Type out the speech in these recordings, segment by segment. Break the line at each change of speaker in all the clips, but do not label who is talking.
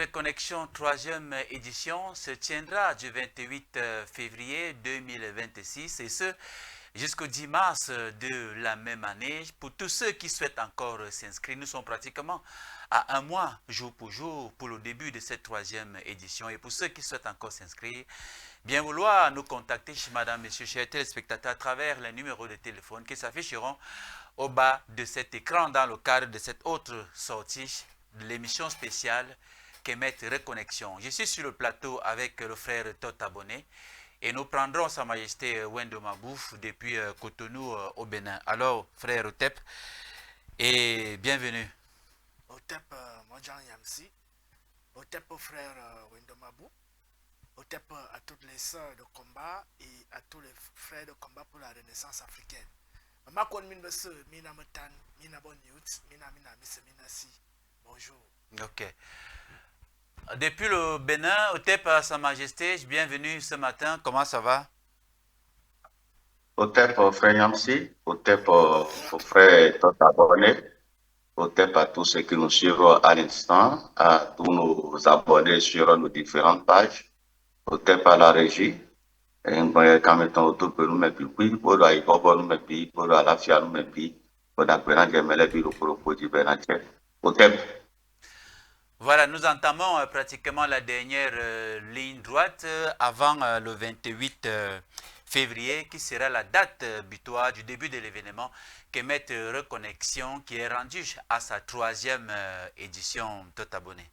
Reconnexion 3e édition se tiendra du 28 février 2026 et ce jusqu'au 10 mars de la même année. Pour tous ceux qui souhaitent encore s'inscrire, nous sommes pratiquement à un mois, jour pour le début de cette 3e édition. Et pour ceux qui souhaitent encore s'inscrire, bien vouloir nous contacter chez madame, monsieur, chers téléspectateurs, à travers les numéros de téléphone qui s'afficheront au bas de cet écran dans le cadre de cette autre sortie de l'émission spéciale Kemet Reconnexion. Je suis sur le plateau avec le frère Tot Abonné et nous prendrons Sa Majesté Wendo Mabouf depuis Cotonou au Bénin. Alors, frère Otep, et bienvenue.
Otep Mojan Yamsi, Otep au frère Wendo Mabou, Otep à toutes les sœurs de combat et à tous les frères de combat pour la Renaissance africaine. Maman kon min bese mina metan, mina bon youth, mina mise mina si. Bonjour.
Ok. Depuis le Bénin, Otep à Sa Majesté, bienvenue ce matin. Comment ça va?
Otep frère Yamsi, Otep au frère Tot Abonné, Otep à tous ceux qui nous suivent à l'instant, à tous nos abonnés sur nos différentes pages, Otep à la régie. Quand mettons autour de nous, mais puis, pour la Ivoire, nous, mais puis, pour la Fia, nous, mais puis, pour la Bénin, mais les bureaux pour le produit Bénin. Otep.
Voilà, nous entamons pratiquement la dernière ligne droite avant le 28 février, qui sera la date butoir du début de l'événement Kemet Reconnexion, qui est rendu à sa 3e édition. Tot Abonné.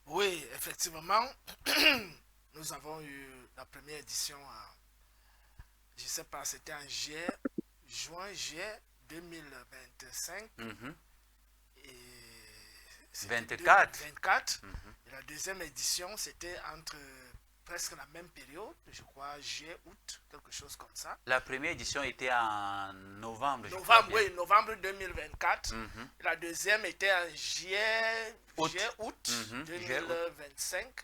Oui, effectivement, nous avons eu la première édition, je ne sais pas, c'était en juin-juillet 2025. Et
24.
24. Et la deuxième édition, c'était entre presque la même période, je crois, juillet-août, quelque chose comme ça.
La première édition était en novembre.
Novembre 2024. Et la deuxième était en juillet-août 2025.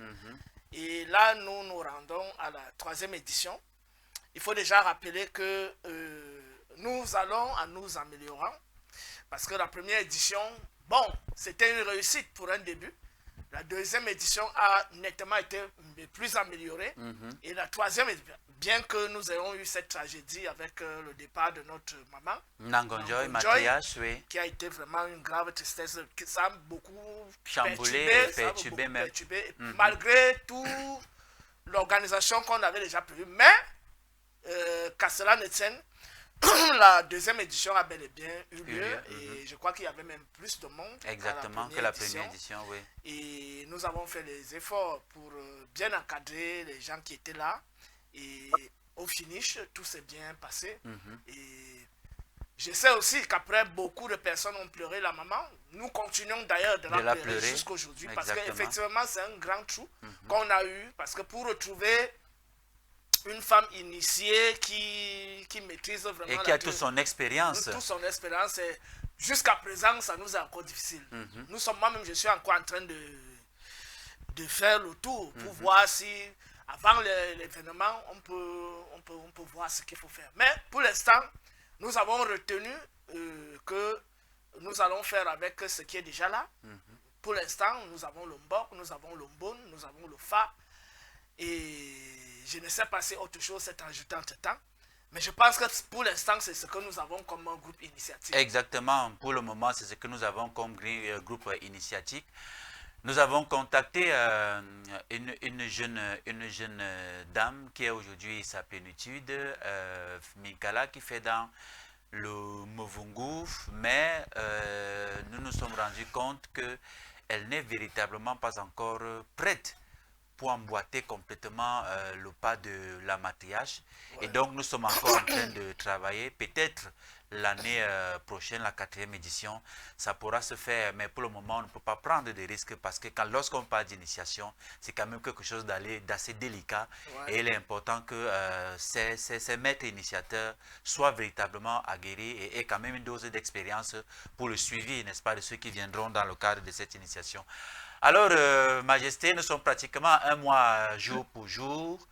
Et là, nous nous rendons à la 3e édition. Il faut déjà rappeler que nous allons en nous améliorant. Parce que la première édition, bon, c'était une réussite pour un début. La deuxième édition a nettement été plus améliorée. Et la 3e, bien que nous ayons eu cette tragédie avec le départ de notre maman,
Nangonjoy Mathias, oui,
qui a été vraiment une grave tristesse, ça a beaucoup
chamboulé,
perturbé. Malgré tout l'organisation qu'on avait déjà prévue. Mais, qu'à cela ne tienne, la deuxième édition a bel et bien eu lieu et je crois qu'il y avait même plus de monde
que la première édition, oui.
Et nous avons fait les efforts pour bien encadrer les gens qui étaient là et au finish, tout s'est bien passé. Et je sais aussi qu'après, beaucoup de personnes ont pleuré la maman. Nous continuons d'ailleurs de la pleurer jusqu'aujourd'hui parce qu'effectivement, c'est un grand trou qu'on a eu parce que pour retrouver une femme initiée qui maîtrise vraiment
et qui a toute son expérience.
Toute son expérience. Jusqu'à présent, ça nous est encore difficile. Moi-même, je suis encore en train de faire le tour pour voir si, avant l'événement, on peut voir ce qu'il faut faire. Mais pour l'instant, nous avons retenu que nous allons faire avec ce qui est déjà là. Pour l'instant, nous avons le Mbok, nous avons le Mbon, nous avons le Fa. Et je ne sais pas si autre chose s'est ajouté entre-temps. Mais je pense que pour l'instant, c'est ce que nous avons comme groupe initiatique.
Exactement. Pour le moment, c'est ce que nous avons comme groupe initiatique. Nous avons contacté une jeune dame qui est aujourd'hui sa plénitude, Minkala, qui fait dans le Movungu. Mais nous nous sommes rendus compte qu'elle n'est véritablement pas encore prête pour emboîter complètement le pas de la matriarche. Et donc, nous sommes encore en train de travailler. Peut-être l'année prochaine, la 4e édition, ça pourra se faire. Mais pour le moment, on ne peut pas prendre de risques parce que lorsqu'on parle d'initiation, c'est quand même quelque chose d'assez délicat. Et il est important que ces maîtres initiateurs soient véritablement aguerris et aient quand même une dose d'expérience pour le suivi, n'est-ce pas, de ceux qui viendront dans le cadre de cette initiation. Alors, Majesté, nous sommes pratiquement un mois jour pour jour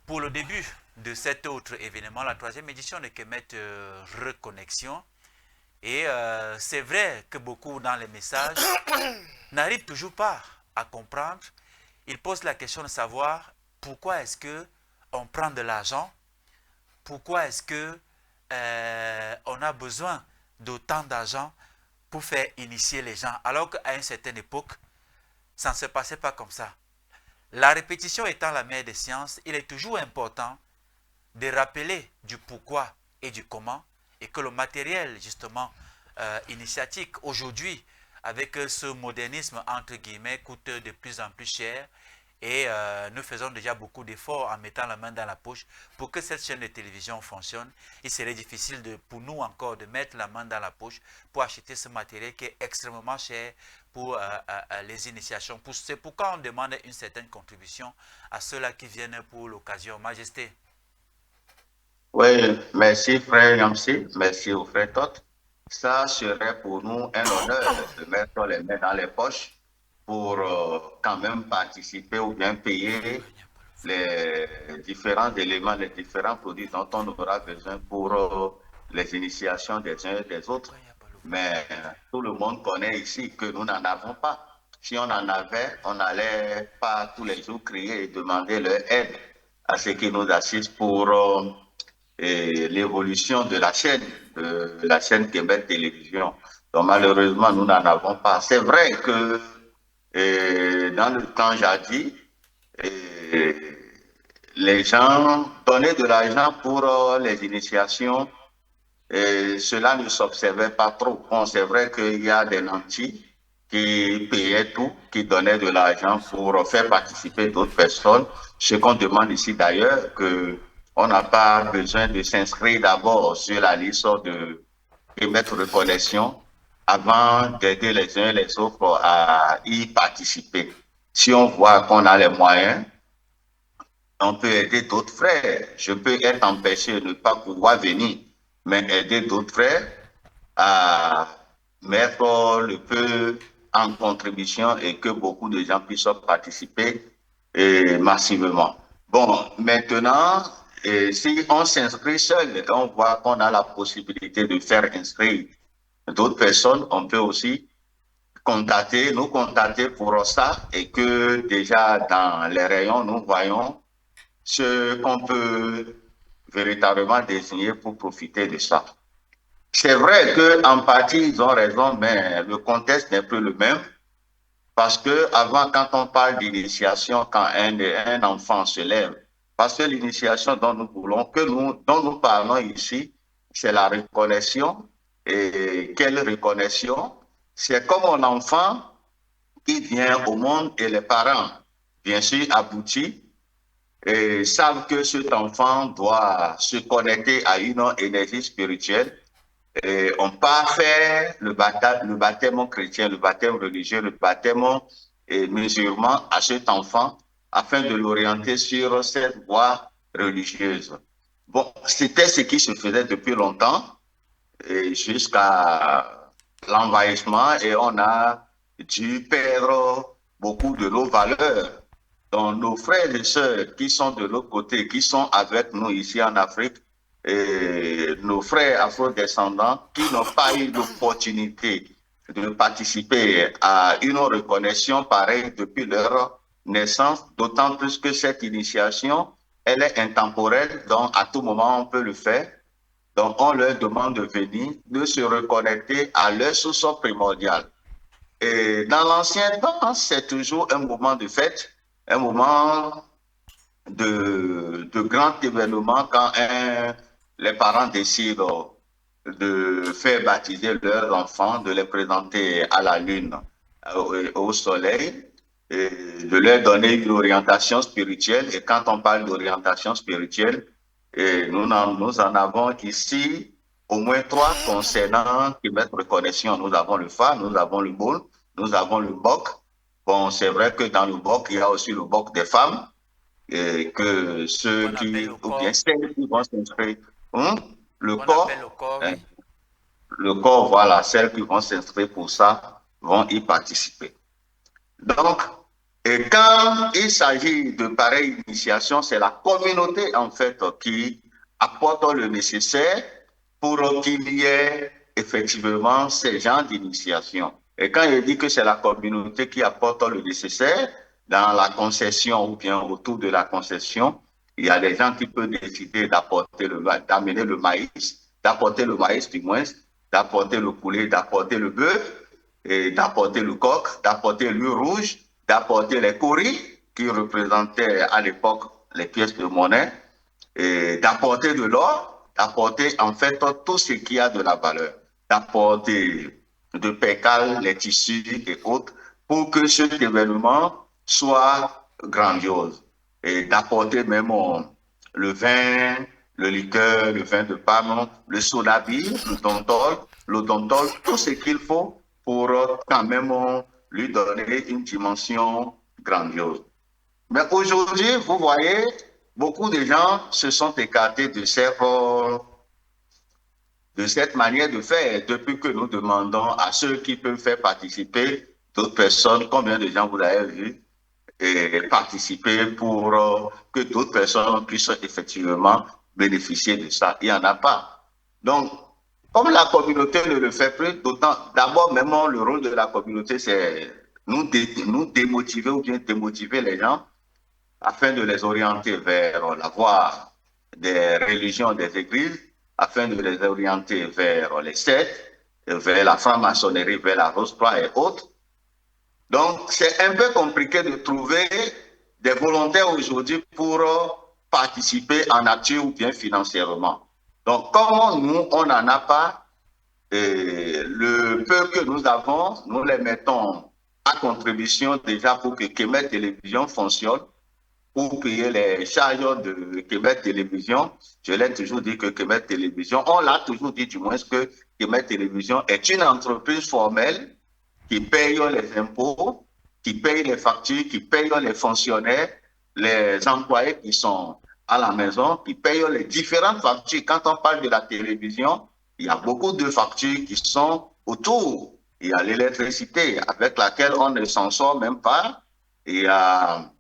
pour le début de cet autre événement, la 3e édition de Kemet Reconnexion. Et c'est vrai que beaucoup dans les messages n'arrivent toujours pas à comprendre. Il pose la question de savoir pourquoi est-ce qu'on prend de l'argent, pourquoi est-ce qu'on a besoin d'autant d'argent pour faire initier les gens, alors qu'à une certaine époque, ça ne se passait pas comme ça. La répétition étant la mère des sciences, il est toujours important de rappeler du pourquoi et du comment, et que le matériel justement initiatique aujourd'hui, avec ce modernisme entre guillemets, coûte de plus en plus cher, et nous faisons déjà beaucoup d'efforts en mettant la main dans la poche pour que cette chaîne de télévision fonctionne. Il serait difficile pour nous encore de mettre la main dans la poche pour acheter ce matériel qui est extrêmement cher pour les initiations. C'est pourquoi on demande une certaine contribution à ceux-là qui viennent pour l'occasion. Majesté.
Oui, merci frère Yamsi, merci au frère Tot. Ça serait pour nous un honneur de mettre les mains dans les poches pour quand même participer ou bien payer les différents éléments, les différents produits dont on aura besoin pour les initiations des uns et des autres. Mais tout le monde connaît ici que nous n'en avons pas. Si on en avait, on n'allait pas tous les jours crier et demander leur aide à ceux qui nous assistent pour l'évolution de la chaîne Québec Télévision. Donc malheureusement, nous n'en avons pas. C'est vrai que dans le temps jadis, les gens donnaient de l'argent pour les initiations et cela ne s'observait pas trop. Bon, c'est vrai qu'il y a des nantis qui payaient tout, qui donnaient de l'argent pour faire participer d'autres personnes. Ce qu'on demande ici d'ailleurs, qu'on n'a pas besoin de s'inscrire d'abord sur la liste de Québec Reconnexion avant d'aider les uns et les autres à y participer. Si on voit qu'on a les moyens, on peut aider d'autres frères. Je peux être empêché de ne pas pouvoir venir, mais aider d'autres frères à mettre le peu en contribution et que beaucoup de gens puissent participer massivement. Bon, maintenant, si on s'inscrit seul, on voit qu'on a la possibilité de faire inscrire d'autres personnes, on peut aussi nous contacter pour ça et que déjà dans les rayons, nous voyons ce qu'on peut véritablement désigner pour profiter de ça. C'est vrai qu'en partie, ils ont raison, mais le contexte n'est plus le même. Parce que avant, quand on parle d'initiation, quand un enfant se lève, parce que l'initiation dont nous voulons, dont nous parlons ici, c'est la reconnaissance. Et quelle reconnaissance? C'est comme un enfant qui vient au monde et les parents, bien sûr, aboutis, et savent que cet enfant doit se connecter à une énergie spirituelle. Et on peut faire le baptême chrétien, le baptême religieux, le baptême musulman à cet enfant afin de l'orienter sur cette voie religieuse. Bon, c'était ce qui se faisait depuis longtemps jusqu'à l'envahissement et on a dû perdre beaucoup de nos valeurs. Donc, nos frères et sœurs qui sont de l'autre côté, qui sont avec nous ici en Afrique, et nos frères afro-descendants qui n'ont pas eu l'opportunité de participer à une reconnaissance pareille depuis leur naissance, d'autant plus que cette initiation, elle est intemporelle, donc à tout moment on peut le faire. Donc on leur demande de venir, de se reconnecter à leur source primordiale. Et dans l'ancien temps, c'est toujours un moment de fête, un moment de grand événement quand les parents décident de faire baptiser leurs enfants, de les présenter à la lune, au soleil, et de leur donner une orientation spirituelle. Et quand on parle d'orientation spirituelle, nous en avons ici au moins 3 concernant Québec Reconnexion. Nous avons le Fa, nous avons le Boul, nous avons le Bok. Bon, c'est vrai que dans le Bok, il y a aussi le Bok des femmes. Et que ceux qui, ou bien celles qui vont s'inscrire, le corps, oui. Le corps, voilà, celles qui vont s'inscrire pour ça vont y participer. Donc, et quand il s'agit de pareille initiation, c'est la communauté en fait qui apporte le nécessaire pour qu'il y ait effectivement ces genres d'initiation. Et quand il dit que c'est la communauté qui apporte le nécessaire dans la concession ou bien autour de la concession, il y a des gens qui peuvent décider d'amener le maïs, d'apporter le maïs du moins, d'apporter le poulet, d'apporter le bœuf, et d'apporter le coq, d'apporter l'huile rouge, d'apporter les coris qui représentaient à l'époque les pièces de monnaie, et d'apporter de l'or, d'apporter en fait tout ce qui a de la valeur, d'apporter de percale, les tissus et autres, pour que cet événement soit grandiose. Et d'apporter même le vin, le liqueur, le vin de Parme, le sodabi, le dontol, tout ce qu'il faut pour quand même lui donner une dimension grandiose. Mais aujourd'hui, vous voyez, beaucoup de gens se sont écartés de cette manière de faire depuis que nous demandons à ceux qui peuvent faire participer d'autres personnes, combien de gens vous avez vu et participer pour que d'autres personnes puissent effectivement bénéficier de ça. Il n'y en a pas. Donc, comme la communauté ne le fait plus, d'autant, d'abord, même le rôle de la communauté, c'est nous démotiver ou bien démotiver les gens afin de les orienter vers la voie des religions, des églises, afin de les orienter vers les sectes, vers la franc-maçonnerie, vers la Rose-Croix et autres. Donc, c'est un peu compliqué de trouver des volontaires aujourd'hui pour participer en nature ou bien financièrement. Donc, comme nous, on n'en a pas, le peu que nous avons, nous les mettons à contribution déjà pour que Kemet Télévision fonctionne, pour payer les charges de Kemet Télévision. Je l'ai toujours dit que Kemet Télévision, on l'a toujours dit du moins que Kemet Télévision est une entreprise formelle qui paye les impôts, qui paye les factures, qui paye les fonctionnaires, les employés qui sont à la maison, qui payent les différentes factures. Quand on parle de la télévision, il y a beaucoup de factures qui sont autour. Il y a l'électricité avec laquelle on ne s'en sort même pas. Il y a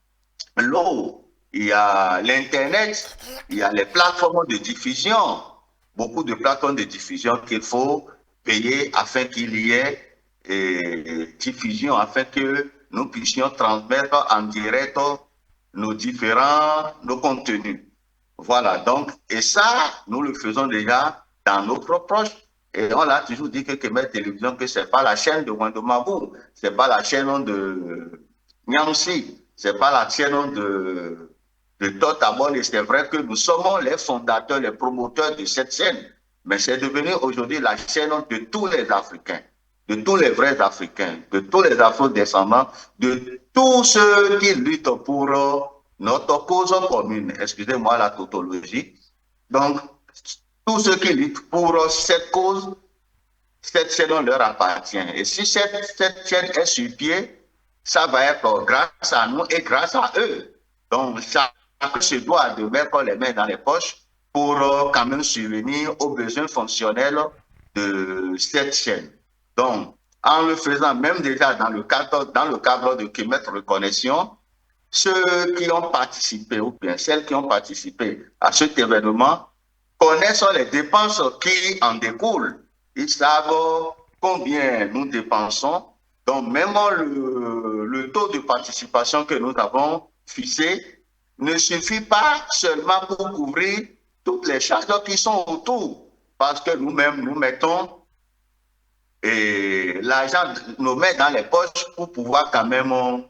l'eau, il y a l'Internet, il y a les plateformes de diffusion. Beaucoup de plateformes de diffusion qu'il faut payer afin qu'il y ait diffusion, afin que nous puissions transmettre en direct nos contenus. Voilà, donc, et ça, nous le faisons déjà dans nos proches. Et on a toujours dit que Kemet Télévision, que ce n'est pas la chaîne de Wandomabou, ce n'est pas la chaîne de Nyamsi, ce n'est pas la chaîne de Totabon. Et c'est vrai que nous sommes les fondateurs, les promoteurs de cette chaîne. Mais c'est devenu aujourd'hui la chaîne de tous les Africains, de tous les vrais Africains, de tous les Afro-descendants, de tous ceux qui luttent pour notre cause commune. Excusez-moi la tautologie. Donc, tous ceux qui luttent pour cette cause, cette chaîne leur appartient. Et si cette chaîne est sur pied, ça va être grâce à nous et grâce à eux. Donc, chacun se doit de mettre les mains dans les poches pour quand même subvenir aux besoins fonctionnels de cette chaîne. Donc, en le faisant même déjà dans le cadre de Kemet Reconnexion, ceux qui ont participé ou bien celles qui ont participé à cet événement connaissent les dépenses qui en découlent. Ils savent combien nous dépensons. Donc, même le taux de participation que nous avons fixé ne suffit pas seulement pour couvrir toutes les charges qui sont autour. Parce que nous-mêmes, nous mettons l'argent, nous met dans les poches pour pouvoir quand même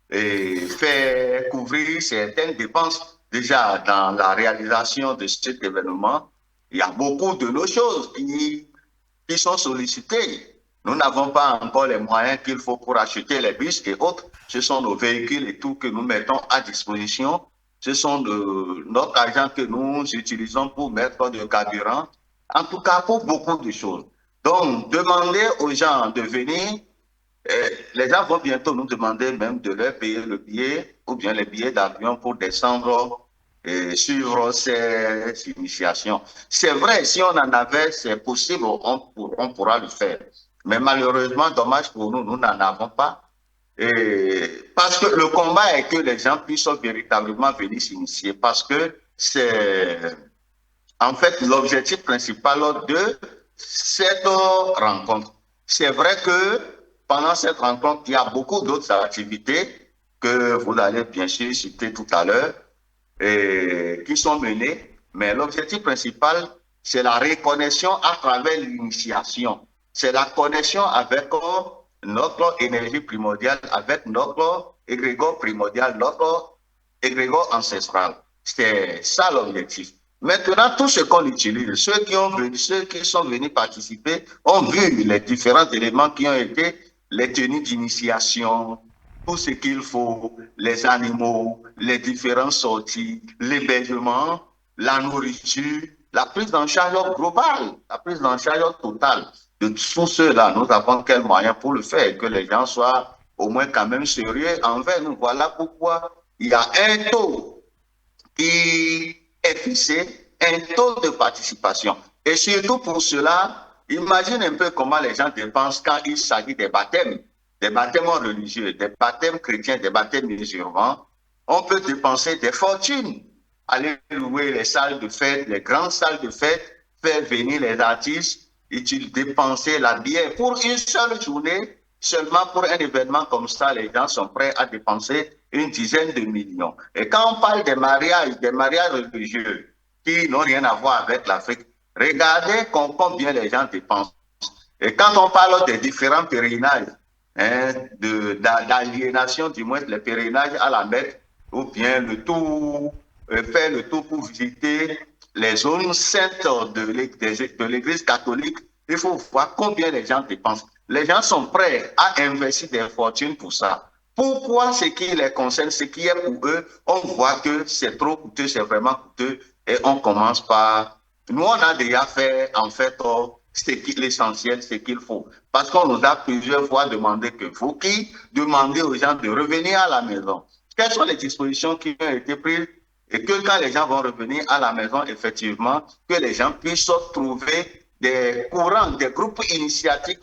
faire couvrir certaines dépenses. Déjà, dans la réalisation de cet événement, il y a beaucoup de nos choses qui sont sollicitées. Nous n'avons pas encore les moyens qu'il faut pour acheter les bus et autres. Ce sont nos véhicules et tout que nous mettons à disposition. Ce sont notre argent que nous utilisons pour mettre de carburant. En tout cas, pour beaucoup de choses. Donc, demander aux gens de venir, les gens vont bientôt nous demander même de leur payer le billet ou bien les billets d'avion pour descendre et suivre ces initiations. C'est vrai, si on en avait, c'est possible, on pourra le faire. Mais malheureusement, dommage pour nous, nous n'en avons pas. Parce que le combat est que les gens puissent véritablement venir s'initier. Parce que c'est en fait l'objectif principal de cette rencontre. C'est vrai que pendant cette rencontre, il y a beaucoup d'autres activités que vous allez bien sûr citer tout à l'heure et qui sont menées. Mais l'objectif principal, c'est la reconnexion à travers l'initiation. C'est la connexion avec notre énergie primordiale, avec notre égrégore primordial, notre égrégore ancestral. C'est ça l'objectif. Maintenant, tout ce qu'on utilise, ceux qui sont venus participer ont vu les différents éléments qui ont été les tenues d'initiation, tout ce qu'il faut, les animaux, les différentes sorties, l'hébergement, la nourriture, la prise en charge globale, la prise en charge totale de tout cela. Nous avons quels moyens pour le faire, que les gens soient au moins quand même sérieux envers nous. Voilà pourquoi il y a un taux qui est fixé, un taux de participation. Et surtout pour cela, imagine un peu comment les gens dépensent quand il s'agit des baptêmes religieux, des baptêmes chrétiens, des baptêmes musulmans. On peut dépenser des fortunes, aller louer les salles de fête, les grandes salles de fête, faire venir les artistes, et dépenser la bière pour une seule journée. Seulement pour un événement comme ça, les gens sont prêts à dépenser une dizaine de millions. Et quand on parle des mariages religieux qui n'ont rien à voir avec l'Afrique, regardez combien les gens dépensent. Et quand on parle des différents pèlerinages, d'aliénation, du moins les pèlerinages à la Mecque, ou bien faire le tour pour visiter les zones saintes de l'Église catholique, il faut voir combien les gens dépensent. Les gens sont prêts à investir des fortunes pour ça. Pourquoi ce qui les concerne, ce qui est pour eux, on voit que c'est trop coûteux, c'est vraiment coûteux, et on commence par... Nous, on a déjà fait, en fait, l'essentiel, ce qu'il faut. Parce qu'on nous a plusieurs fois demandé que faut qui demander aux gens de revenir à la maison. Quelles sont les dispositions qui ont été prises et que quand les gens vont revenir à la maison, effectivement, que les gens puissent trouver des courants, des groupes initiatiques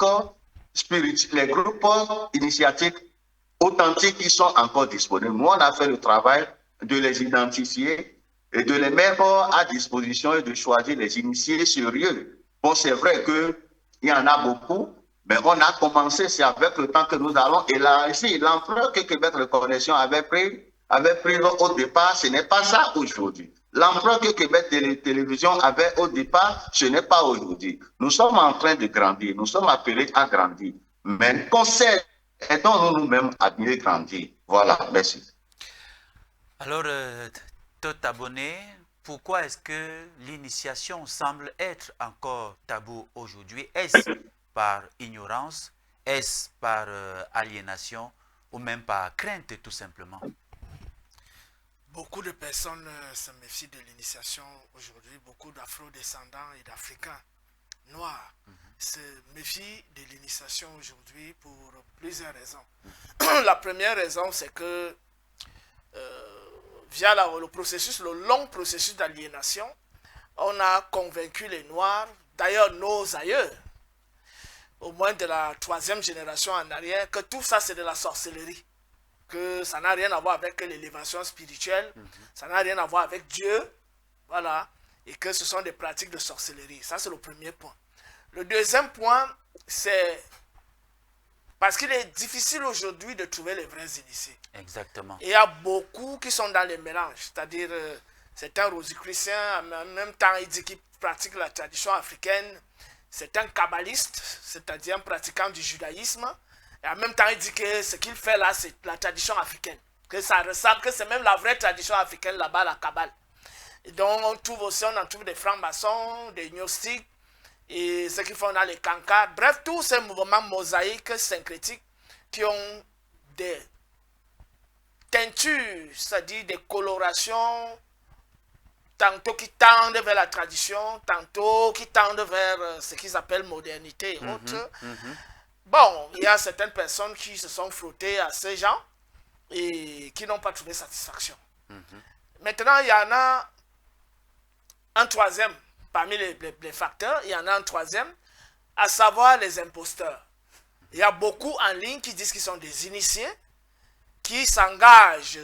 spirituels, les groupes initiatiques authentiques qui sont encore disponibles. Nous, on a fait le travail de les identifier et de les mettre à disposition et de choisir les initiés sérieux. Bon, c'est vrai qu'il y en a beaucoup, mais on a commencé, c'est avec le temps que nous allons élargir. L'ampleur que Québec Reconnexion avait pris au départ, ce n'est pas ça aujourd'hui. L'ampleur que Québec Télévision avait au départ, ce n'est pas aujourd'hui. Nous sommes en train de grandir, nous sommes appelés à grandir. Mais conseil, aidons-nous nous-mêmes à mieux grandir. Voilà, merci.
Alors, tout abonné, pourquoi est-ce que l'initiation semble être encore tabou aujourd'hui? Est-ce par ignorance? Est-ce par aliénation? Ou même par crainte, tout simplement?
Beaucoup de personnes se méfient de l'initiation aujourd'hui. Beaucoup d'afro-descendants et d'Africains noirs se méfient de l'initiation aujourd'hui pour plusieurs raisons. La première raison, c'est que via le long processus d'aliénation, on a convaincu les Noirs, d'ailleurs nos aïeux, au moins de la 3e génération en arrière, que tout ça c'est de la sorcellerie. Que ça n'a rien à voir avec l'élévation spirituelle, ça n'a rien à voir avec Dieu, voilà, et que ce sont des pratiques de sorcellerie. Ça, c'est le premier point. Le deuxième point, c'est parce qu'il est difficile aujourd'hui de trouver les vrais initiés.
Exactement.
Et il y a beaucoup qui sont dans les mélanges, c'est-à-dire c'est un rosicrucien, en même temps il dit qu'il pratique la tradition africaine, c'est un kabbaliste, c'est-à-dire un pratiquant du judaïsme. Et en même temps, il dit que ce qu'il fait là, c'est la tradition africaine. Que ça ressemble, que c'est même la vraie tradition africaine là-bas, la Kabbale. Et donc, on en trouve des francs-maçons, des gnostiques, et ce qu'ils font, on a les cancars. Bref, tous ces mouvements mosaïques, syncrétiques, qui ont des teintures, c'est-à-dire des colorations, tantôt qui tendent vers la tradition, tantôt qui tendent vers ce qu'ils appellent modernité et autres. Bon, il y a certaines personnes qui se sont frottées à ces gens et qui n'ont pas trouvé satisfaction. Maintenant, il y en a un troisième, parmi les facteurs, il y en a un troisième, à savoir les imposteurs. Il y a beaucoup en ligne qui disent qu'ils sont des initiés, qui s'engagent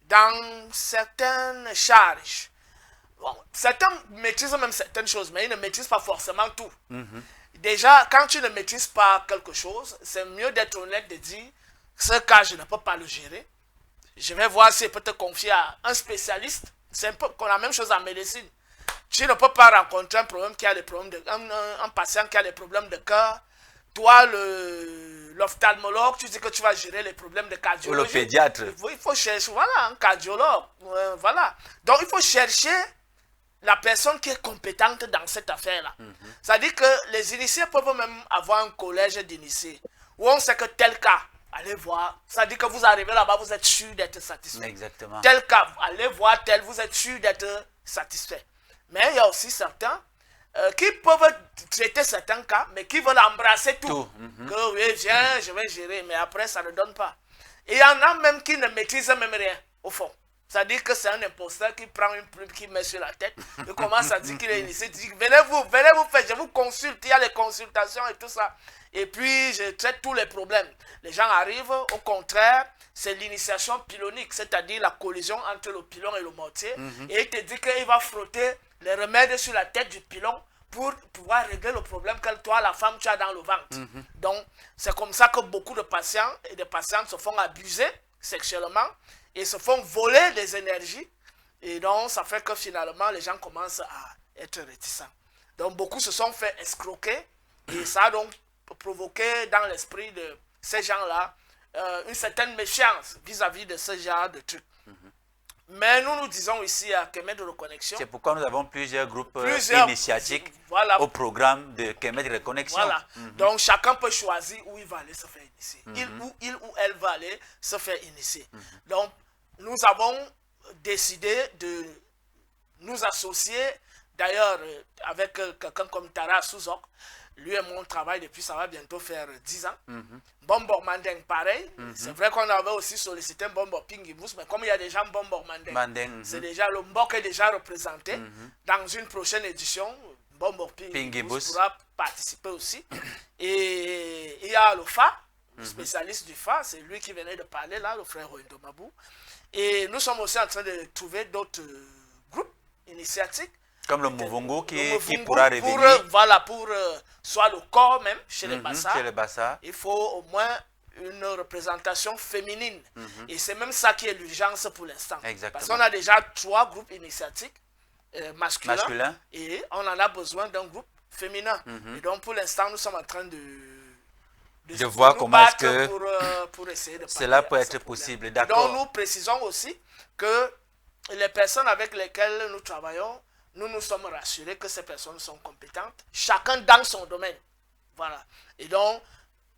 dans certaines charges. Bon, certains maîtrisent même certaines choses, mais ils ne maîtrisent pas forcément tout. déjà, quand tu ne maîtrises pas quelque chose, c'est mieux d'être honnête, de dire, ce cas, je ne peux pas le gérer. Je vais voir si je peux te confier à un spécialiste. C'est un peu la même chose en médecine. Tu ne peux pas rencontrer un problème qui a des problèmes de, un patient qui a des problèmes de cœur. Toi, l'ophtalmologue, tu dis que tu vas gérer les problèmes de cardiologie.
Ou le pédiatre.
Il faut chercher, voilà, un cardiologue. Voilà. Donc, il faut chercher la personne qui est compétente dans cette affaire-là. C'est-à-dire que les initiés peuvent même avoir un collège d'initiés où on sait que tel cas, allez voir. C'est-à-dire que vous arrivez là-bas, vous êtes sûr d'être satisfait.
Exactement.
Tel cas, allez voir tel, vous êtes sûr d'être satisfait. Mais il y a aussi certains qui peuvent traiter certains cas, mais qui veulent embrasser tout. Que oui, viens, je vais gérer, mais après, ça ne donne pas. Et il y en a même qui ne maîtrisent même rien, au fond. C'est-à-dire que c'est un imposteur qui prend une plume, qui met sur la tête, et commence à dire qu'il est initié, dit, venez vous faire, je vous consulte, il y a les consultations et tout ça. Et puis, je traite tous les problèmes. Les gens arrivent, au contraire, c'est l'initiation pylonique, c'est-à-dire la collision entre le pylon et le mortier. Et il te dit qu'il va frotter les remèdes sur la tête du pylon pour pouvoir régler le problème que toi, la femme, tu as dans le ventre. Donc, c'est comme ça que beaucoup de patients et de patientes se font abuser sexuellement et se font voler des énergies. Et donc, ça fait que finalement, les gens commencent à être réticents. Donc, beaucoup se sont fait escroquer et ça a donc provoqué dans l'esprit de ces gens-là une certaine méfiance vis-à-vis de ce genre de trucs. Mais nous disons ici à Kemet de Reconnexion.
C'est pourquoi nous avons plusieurs groupes initiatiques au programme de Kemet de Reconnexion.
Voilà. Donc chacun peut choisir où il va aller se faire initier. Il ou elle va aller se faire initier. Donc nous avons décidé de nous associer, d'ailleurs avec quelqu'un comme Tara Souzok. Lui et mon travail depuis, ça va bientôt faire 10 ans. Bombor Mandeng, pareil. C'est vrai qu'on avait aussi sollicité Bombor Pingibus, mais comme il y a déjà Bombor Mandeng, c'est déjà le Mbok est déjà représenté. Dans une prochaine édition, Bombor Pingibus pourra participer aussi. Et il y a le FA, le spécialiste du FA, c'est lui qui venait de parler là, le frère Roindomabou. Et nous sommes aussi en train de trouver d'autres groupes initiatiques.
Comme le Mouvongo qui pourra revenir.
Voilà, pour soit le corps même, chez les Bassa, il faut au moins une représentation féminine. Et c'est même ça qui est l'urgence pour l'instant. Parce qu'on a déjà 3 groupes initiatiques masculins et on en a besoin d'un groupe féminin. Et donc pour l'instant, nous sommes en train de
voir comment est-ce que
pour essayer de
cela peut être possible.
Donc nous précisons aussi que les personnes avec lesquelles nous travaillons, nous nous sommes rassurés que ces personnes sont compétentes, chacun dans son domaine. Voilà. Et donc,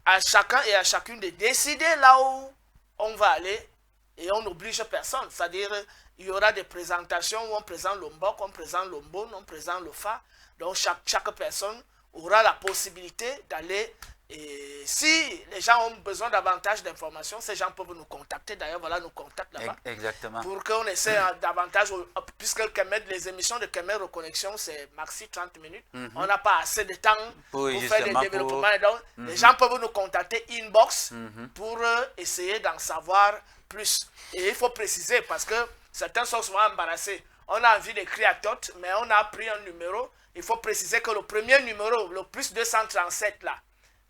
à chacun et à chacune de décider là où on va aller et on n'oblige personne. C'est-à-dire, il y aura des présentations où on présente le Mbok, on présente le Mbon, on présente le Fa. Donc, chaque personne aura la possibilité d'aller. Et si les gens ont besoin davantage d'informations, ces gens peuvent nous contacter. D'ailleurs, voilà, nous contactent là-bas.
Exactement.
Pour qu'on essaie davantage, puisque les émissions de Kemet Reconnexion, c'est maxi 30 minutes. On n'a pas assez de temps pour faire des développements. Et donc, les gens peuvent nous contacter inbox pour essayer d'en savoir plus. Et il faut préciser, parce que certains sont souvent embarrassés. On a envie d'écrire à Tot, mais on a pris un numéro. Il faut préciser que le premier numéro, le plus 237 là,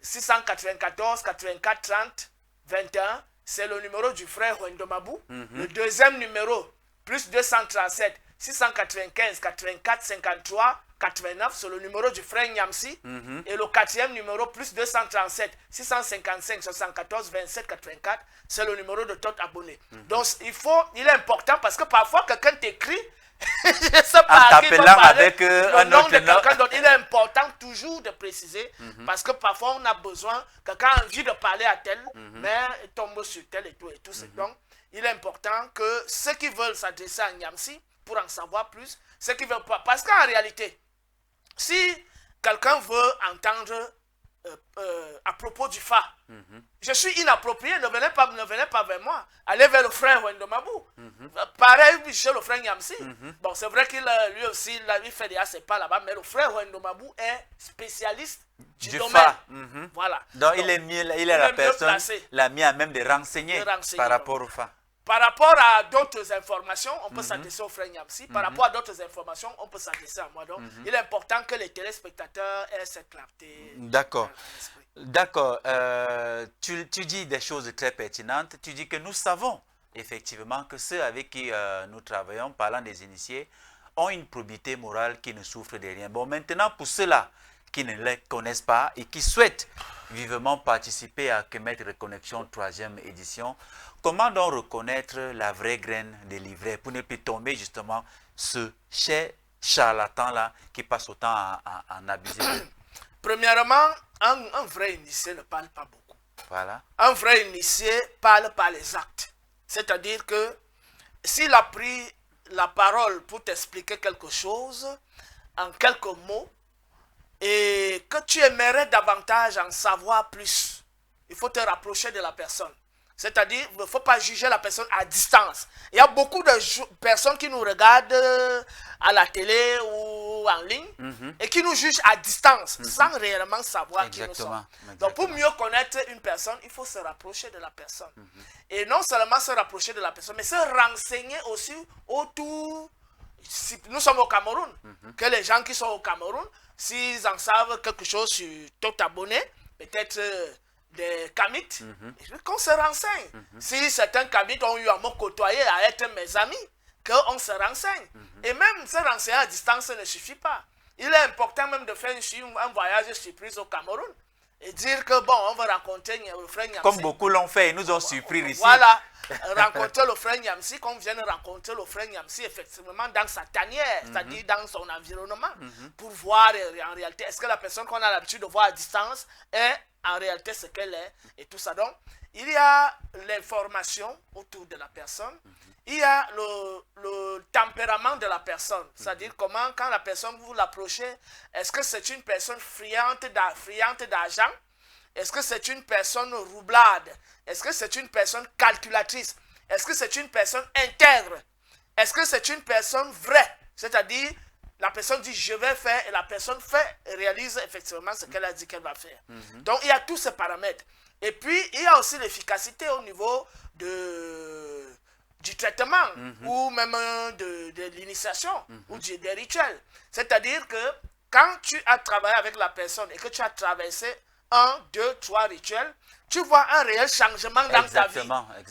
694 84 30 21, c'est le numéro du frère Wendomabou. Le deuxième numéro, plus 237 695 84 53 89, c'est le numéro du frère Nyamsi. Et le quatrième numéro, plus 237 655 74 27 84, c'est le numéro de Tot abonné. Donc il est important parce que parfois quelqu'un t'écrit je sais pas,
en t'appelant avec un autre nom.
Donc, il est important toujours de préciser parce que parfois on a besoin, quelqu'un a envie de parler à tel, mais il tombe sur tel et tout. Donc, il est important que ceux qui veulent s'adresser à Nyamsi pour en savoir plus, ceux qui veulent pas. Parce qu'en réalité, si quelqu'un veut entendre à propos du Fa, je suis inapproprié, ne venez pas vers moi, allez vers le frère Wendomabou. Pareil chez le frère Nyamsi. Bon, c'est vrai qu'il lui aussi il fait déjà ses pas là-bas, mais le frère Wendomabou est spécialiste du domaine.
Fa.
Voilà.
Donc il est mieux, il est la personne la mieux à même de renseigner par rapport au Fa.
par rapport à d'autres informations, on peut s'adresser au frère Nyamsi. Par rapport à d'autres informations, on peut s'adresser à moi. Donc, il est important que les téléspectateurs aient cette clarté.
D'accord. D'accord. Tu dis des choses très pertinentes. Tu dis que nous savons effectivement que ceux avec qui nous travaillons, parlant des initiés, ont une probité morale qui ne souffre de rien. Bon, maintenant, pour ceux-là qui ne les connaissent pas et qui souhaitent vivement participer à Kemet Reconnexion 3e édition, comment donc reconnaître la vraie graine des livrets pour ne plus tomber justement ce cher charlatan-là qui passe autant en abuser?
Premièrement, un vrai initié ne parle pas beaucoup.
Voilà.
Un vrai initié parle par les actes. C'est-à-dire que s'il a pris la parole pour t'expliquer quelque chose en quelques mots et que tu aimerais davantage en savoir plus, il faut te rapprocher de la personne. C'est-à-dire, il ne faut pas juger la personne à distance. Il y a beaucoup de personnes qui nous regardent à la télé ou en ligne et qui nous jugent à distance sans réellement savoir qui nous sommes. Donc, pour mieux connaître une personne, il faut se rapprocher de la personne. Et non seulement se rapprocher de la personne, mais se renseigner aussi autour. Si nous sommes au Cameroun, que les gens qui sont au Cameroun, s'ils en savent quelque chose sur Totabonné, peut-être des Kamites, qu'on se renseigne. Si certains Kamites ont eu à me côtoyer, à être mes amis, qu'on se renseigne. Et même se renseigner à distance ne suffit pas. Il est important même de faire un voyage surprise au Cameroun et dire que bon, on va rencontrer le frère Nyamsi.
Comme beaucoup l'ont fait, ils nous ont surpris ici.
Voilà, rencontrer le frère Nyamsi, qu'on vienne rencontrer le frère Nyamsi effectivement dans sa tanière, c'est-à-dire dans son environnement, pour voir en réalité, est-ce que la personne qu'on a l'habitude de voir à distance est en réalité ce qu'elle est, et tout ça. Donc, il y a l'information autour de la personne, il y a le tempérament de la personne, c'est-à-dire comment, quand la personne vous l'approchez, est-ce que c'est une personne friande d'argent? Est-ce que c'est une personne roublade? Est-ce que c'est une personne calculatrice? Est-ce que c'est une personne intègre? Est-ce que c'est une personne vraie? C'est-à-dire, la personne dit je vais faire et la personne fait et réalise effectivement ce qu'elle a dit qu'elle va faire. Donc, il y a tous ces paramètres. Et puis, il y a aussi l'efficacité au niveau du traitement ou même de l'initiation ou des rituels. C'est-à-dire que quand tu as travaillé avec la personne et que tu as traversé 1, 2, 3 rituels, tu vois un réel changement dans ta vie.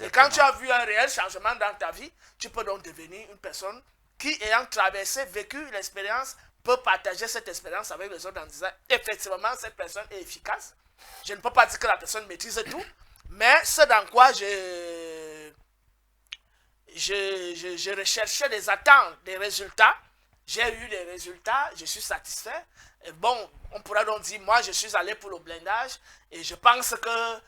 Et quand tu as vu un réel changement dans ta vie, tu peux donc devenir une personne qui, ayant traversé, vécu l'expérience, peut partager cette expérience avec les autres en disant effectivement cette personne est efficace. Je ne peux pas dire que la personne maîtrise tout, mais ce dans quoi je recherchais des attentes, des résultats. J'ai eu des résultats, je suis satisfait. Et bon, on pourra donc dire, moi je suis allé pour le blindage et je pense que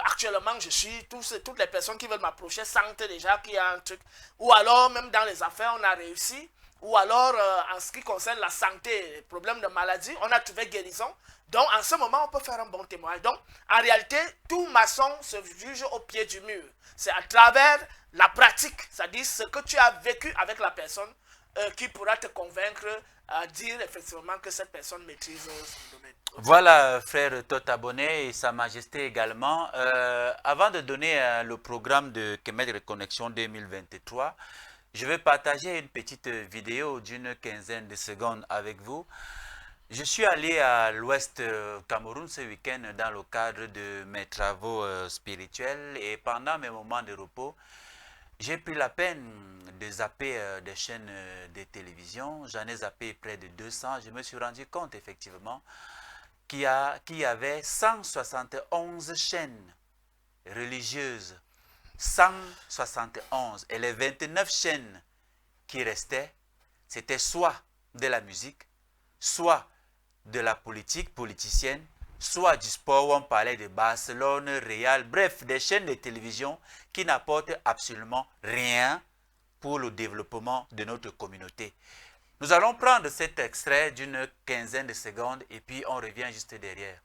actuellement je suis, toutes les personnes qui veulent m'approcher sentent déjà qu'il y a un truc. Ou alors même dans les affaires on a réussi. Ou alors en ce qui concerne la santé, les problèmes de maladie, on a trouvé guérison. Donc en ce moment on peut faire un bon témoignage. Donc en réalité, tout maçon se juge au pied du mur. C'est à travers la pratique, c'est-à-dire ce que tu as vécu avec la personne, qui pourra te convaincre à dire effectivement que cette personne maîtrise son domaine.
Voilà, frère Totabonné et Sa Majesté également. Avant de donner le programme de Kemet Reconnexion 2023, je vais partager une petite vidéo d'une quinzaine de secondes avec vous. Je suis allé à l'ouest Cameroun ce week-end dans le cadre de mes travaux spirituels et pendant mes moments de repos, j'ai pris la peine de zapper des chaînes de télévision. J'en ai zappé près de 200. Je me suis rendu compte effectivement qu'il y avait 171 chaînes religieuses. 171. Et les 29 chaînes qui restaient, c'était soit de la musique, soit de la politique politicienne, soit du sport où on parlait de Barcelone, Real, bref, des chaînes de télévision qui n'apportent absolument rien pour le développement de notre communauté. Nous allons prendre cet extrait d'une quinzaine de secondes et puis on revient juste derrière.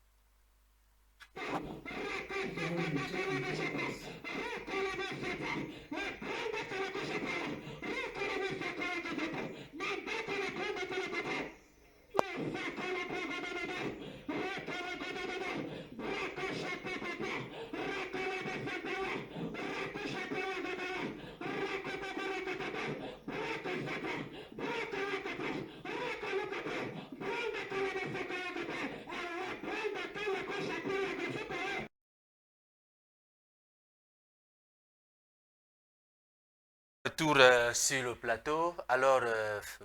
Retour sur le plateau. Alors,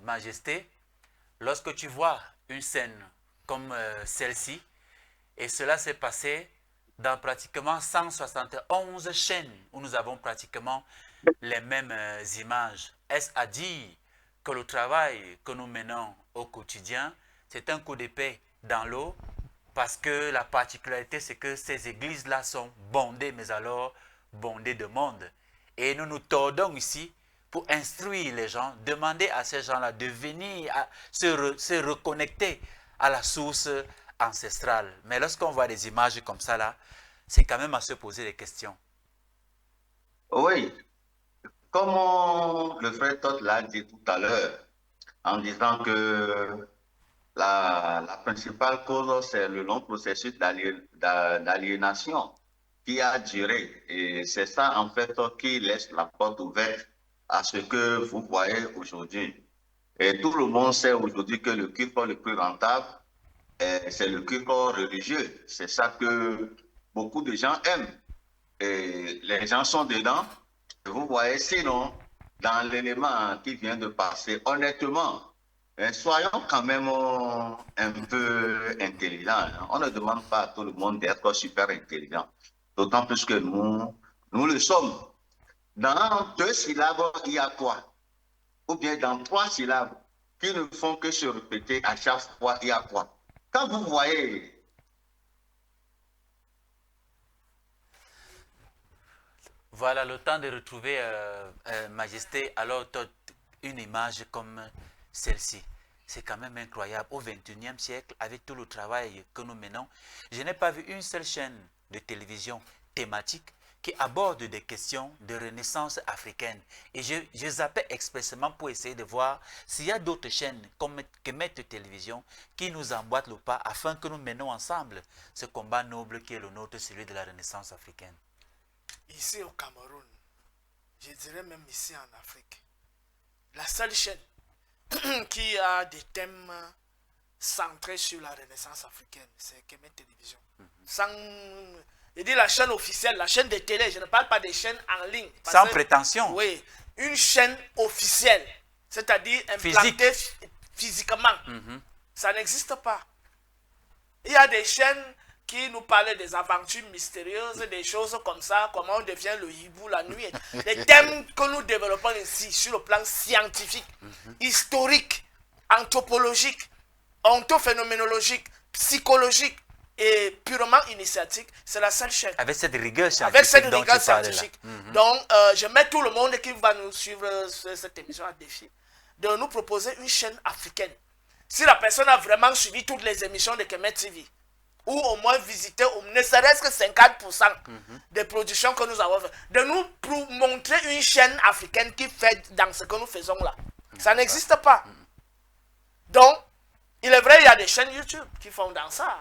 Majesté, lorsque tu vois une scène comme celle-ci, et cela s'est passé dans pratiquement 171 chaînes où nous avons pratiquement les mêmes images, est-ce à dire que le travail que nous menons au quotidien, c'est un coup d'épée dans l'eau? Parce que la particularité, c'est que ces églises-là sont bondées, mais alors bondées de monde. Et nous nous tordons ici pour instruire les gens, demander à ces gens-là de venir se reconnecter à la source ancestrale. Mais lorsqu'on voit des images comme ça, là, c'est quand même à se poser des questions.
Oui, comme le frère Todd l'a dit tout à l'heure, en disant que la principale cause, c'est le long processus d'aliénation qui a duré. Et c'est ça, en fait, qui laisse la porte ouverte à ce que vous voyez aujourd'hui. Et tout le monde sait aujourd'hui que le culte le plus rentable, c'est le culte religieux. C'est ça que beaucoup de gens aiment. Et les gens sont dedans. Vous voyez, sinon, dans l'élément qui vient de passer, honnêtement, soyons quand même un peu intelligents. On ne demande pas à tout le monde d'être super intelligent. D'autant plus que nous le sommes. Dans 2 syllabes, il y a quoi? Ou bien dans 3 syllabes qui ne font que se répéter à chaque fois, il y a quoi? Quand vous voyez...
Voilà le temps de retrouver Majesté. Alors, une image comme celle-ci. C'est quand même incroyable. Au XXIe siècle, avec tout le travail que nous menons, je n'ai pas vu une seule chaîne de télévision thématique qui aborde des questions de renaissance africaine. Et je zappais expressément pour essayer de voir s'il y a d'autres chaînes comme Kemet Télévision qui nous emboîtent le pas afin que nous menons ensemble ce combat noble qui est le nôtre, celui de la renaissance africaine.
Ici au Cameroun, je dirais même ici en Afrique, la seule chaîne qui a des thèmes centrés sur la renaissance africaine, c'est Kemet Télévision. Sans, je dis la chaîne officielle, la chaîne de télé, je ne parle pas des chaînes en ligne.
Sans prétention.
Oui, une chaîne officielle, c'est-à-dire implantée physiquement. Ça n'existe pas. Il y a des chaînes qui nous parlaient des aventures mystérieuses, des choses comme ça, comment on devient le hibou la nuit. Les thèmes que nous développons ici sur le plan scientifique, historique, anthropologique, ontophénoménologique, psychologique et purement initiatique, c'est la seule chaîne.
Avec cette rigueur scientifique.
Avec cette rigueur scientifique. Donc, je mets tout le monde qui va nous suivre sur cette émission à défi de nous proposer une chaîne africaine. Si la personne a vraiment suivi toutes les émissions de Kemet TV, ou au moins visiter ne serait-ce que 50% des productions que nous avons fait, de nous montrer une chaîne africaine qui fait dans ce que nous faisons là. Ça n'existe pas. Donc, il est vrai, il y a des chaînes YouTube qui font dans ça.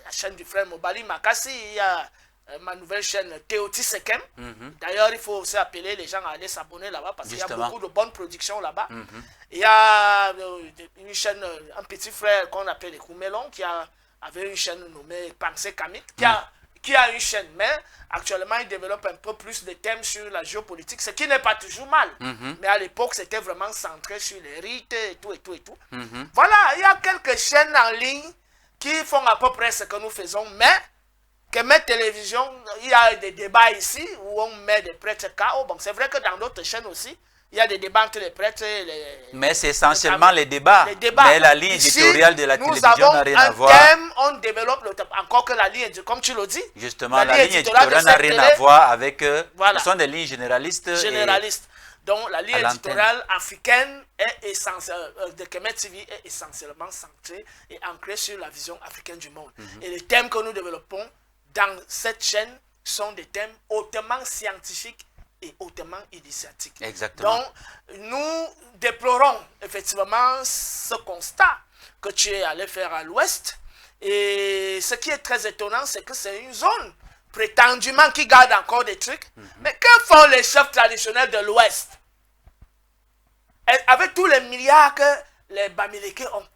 La chaîne du frère Mobali Makassi, il y a ma nouvelle chaîne Teoti Sekem. D'ailleurs, il faut aussi appeler les gens à aller s'abonner là-bas parce qu'il y a beaucoup de bonnes productions là-bas. Il y a une chaîne, un petit frère qu'on appelle les Koumelon qui avait une chaîne nommée Pensée Kamit, qui a une chaîne, mais actuellement il développe un peu plus de thèmes sur la géopolitique, ce qui n'est pas toujours mal. Mais à l'époque, c'était vraiment centré sur les rites et tout et tout et tout. Voilà, il y a quelques chaînes en ligne qui font à peu près ce que nous faisons, mais Kemet Télévision, il y a des débats ici où on met des prêtres KO. Bon, c'est vrai que dans d'autres chaînes aussi, il y a des débats entre les prêtres et les...
Mais c'est essentiellement les débats. Mais la ligne éditoriale de la télévision n'a rien à voir.
Thème, on développe le thème. Encore que la ligne, comme tu le dis.
Justement, la ligne éditoriale n'a rien à voir avec...
Voilà.
Ce sont des lignes généralistes.
Généralistes. Donc, la ligne éditoriale africaine est de Kemet TV est essentiellement centrée et ancrée sur la vision africaine du monde. Et les thèmes que nous développons dans cette chaîne sont des thèmes hautement scientifiques et hautement initiatiques.
Exactement.
Donc, nous déplorons effectivement ce constat que tu es allé faire à l'ouest. Et ce qui est très étonnant, c'est que c'est une zone prétendument qui garde encore des trucs. Mais que font les chefs traditionnels de l'ouest? Avec tous les milliards que les Bamileke ont.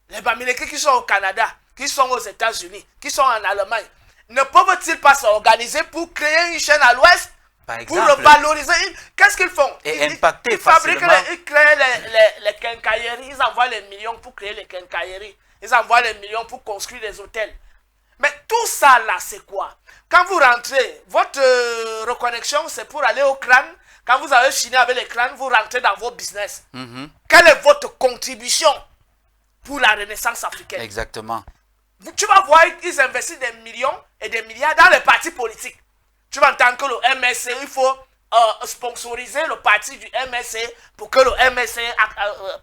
Les Bamileke qui sont au Canada, qui sont aux États-Unis, qui sont en Allemagne, ne peuvent-ils pas s'organiser pour créer une chaîne à l'ouest
Par
Pour
exemple.
le valoriser, qu'est-ce qu'ils font?
Et impacter
ils fabriquent,
facilement.
ils créent les quincailleries, ils envoient les millions pour créer les quincailleries. Ils envoient les millions pour construire des hôtels. Mais tout ça là, c'est quoi? Quand vous rentrez, votre reconnexion, c'est pour aller au crâne. Quand vous avez fini avec les crânes, vous rentrez dans vos business. Quelle est votre contribution pour la renaissance africaine?
Exactement.
Tu vas voir, ils investissent des millions et des milliards dans les partis politiques. Tu vas entendre que le MSC, il faut sponsoriser le parti du MSC pour que le MSC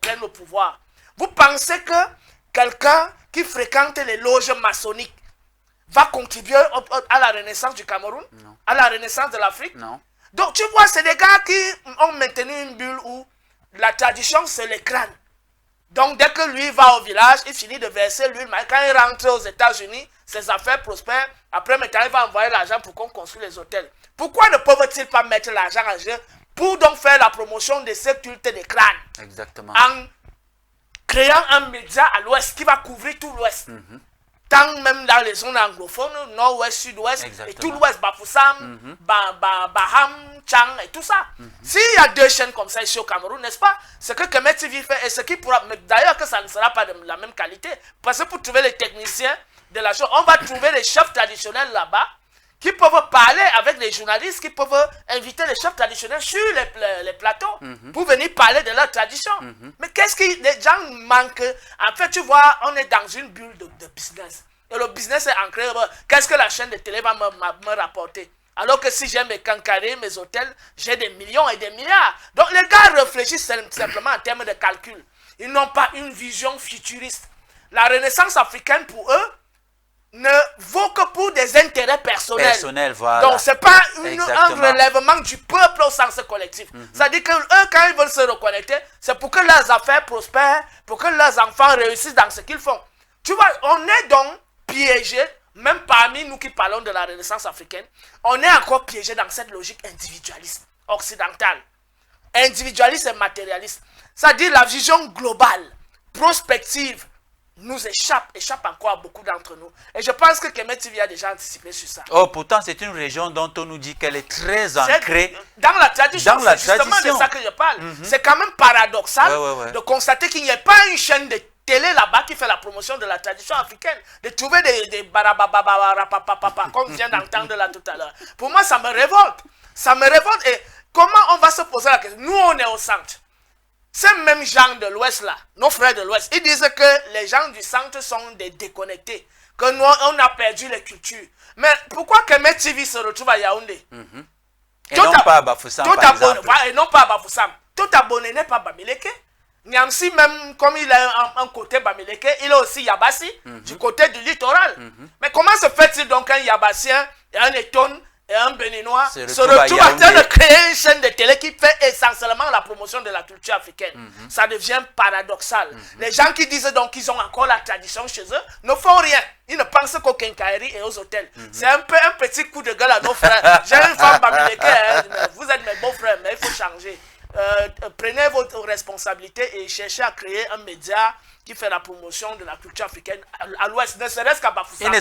prenne le pouvoir. Vous pensez que quelqu'un qui fréquente les loges maçonniques va contribuer à la renaissance du Cameroun?
Non.
À la renaissance de l'Afrique?
Non.
Donc tu vois, c'est des gars qui ont maintenu une bulle où la tradition, c'est les crânes. Donc dès que lui va au village, il finit de verser l'huile. Mais quand il rentre aux États-Unis, ses affaires prospèrent. Après, maintenant, il va envoyer l'argent pour qu'on construise les hôtels. Pourquoi ne peuvent-ils pas mettre l'argent en jeu pour donc faire la promotion de ces cultes des crânes?
Exactement.
En créant un média à l'ouest qui va couvrir tout l'ouest. Tant même dans les zones anglophones, nord-ouest, sud-ouest, et tout l'ouest, Bafoussam, Baham, Tchang, et tout ça. S'il y a deux chaînes comme ça ici au Cameroun, n'est-ce pas? Ce que Kemet TV fait, et ce qui pourra, mais d'ailleurs que ça ne sera pas de la même qualité, parce que pour trouver les techniciens de la chose, on va trouver les chefs traditionnels là-bas, qui peuvent parler avec les journalistes, qui peuvent inviter les chefs traditionnels sur les plateaux pour venir parler de leur tradition. Mais qu'est-ce que les gens manquent? En fait, tu vois, on est dans une bulle de business. Et le business est ancré. Qu'est-ce que la chaîne de télé va me rapporter? Alors que si j'ai mes cancarés, mes hôtels, j'ai des millions et des milliards. Donc les gars réfléchissent simplement en termes de calcul. Ils n'ont pas une vision futuriste. La renaissance africaine, pour eux, ne vaut que pour des intérêts personnels.
Voilà.
Donc, ce n'est pas un relèvement du peuple au sens collectif. C'est-à-dire qu'eux, quand ils veulent se reconnecter, c'est pour que leurs affaires prospèrent, pour que leurs enfants réussissent dans ce qu'ils font. Tu vois, on est donc piégés, même parmi nous qui parlons de la renaissance africaine, on est encore piégés dans cette logique individualiste, occidentale. Individualiste et matérialiste. C'est-à-dire la vision globale, prospective, nous échappe encore à beaucoup d'entre nous. Et je pense que Kemet TV a déjà anticipé sur ça.
Oh, pourtant, c'est une région dont on nous dit qu'elle est très ancrée.
Dans la tradition,
c'est
justement de ça que je parle. C'est quand même paradoxal de constater qu'il n'y a pas une chaîne de télé là-bas qui fait la promotion de la tradition africaine. De trouver des barababababapapapapa, comme vient d'entendre là tout à l'heure. Pour moi, ça me révolte. Ça me révolte. Et comment on va se poser la question? Nous, on est au centre. Ces mêmes gens de l'Ouest là, nos frères de l'Ouest, ils disent que les gens du centre sont des déconnectés, que nous, on a perdu les cultures. Mais pourquoi Kemet TV se retrouve à Yaoundé?
Et non pas à Bafoussam, par exemple.
Et non pas à Bafoussam. Tout abonné n'est pas Bamileke. Niamsi, même comme il a un côté Bamileke, il a aussi Yabassi, du côté du littoral. Mais comment se fait-il donc qu'un Yabassien et un Eton et un Béninois se retrouvent à train de créer une chaîne de télé qui fait essentiellement la promotion de la culture africaine? Ça devient paradoxal. Les gens qui disent donc qu'ils ont encore la tradition chez eux ne font rien. Ils ne pensent qu'aux quincailleries et aux hôtels. C'est un peu un petit coup de gueule à nos frères. J'ai une femme Bamileke, vous êtes mes beaux frères, mais il faut changer. Prenez votre responsabilité et cherchez à créer un média qui fait la promotion de la culture africaine à l'ouest, ne serait-ce qu'à Bafoussam.
Il ne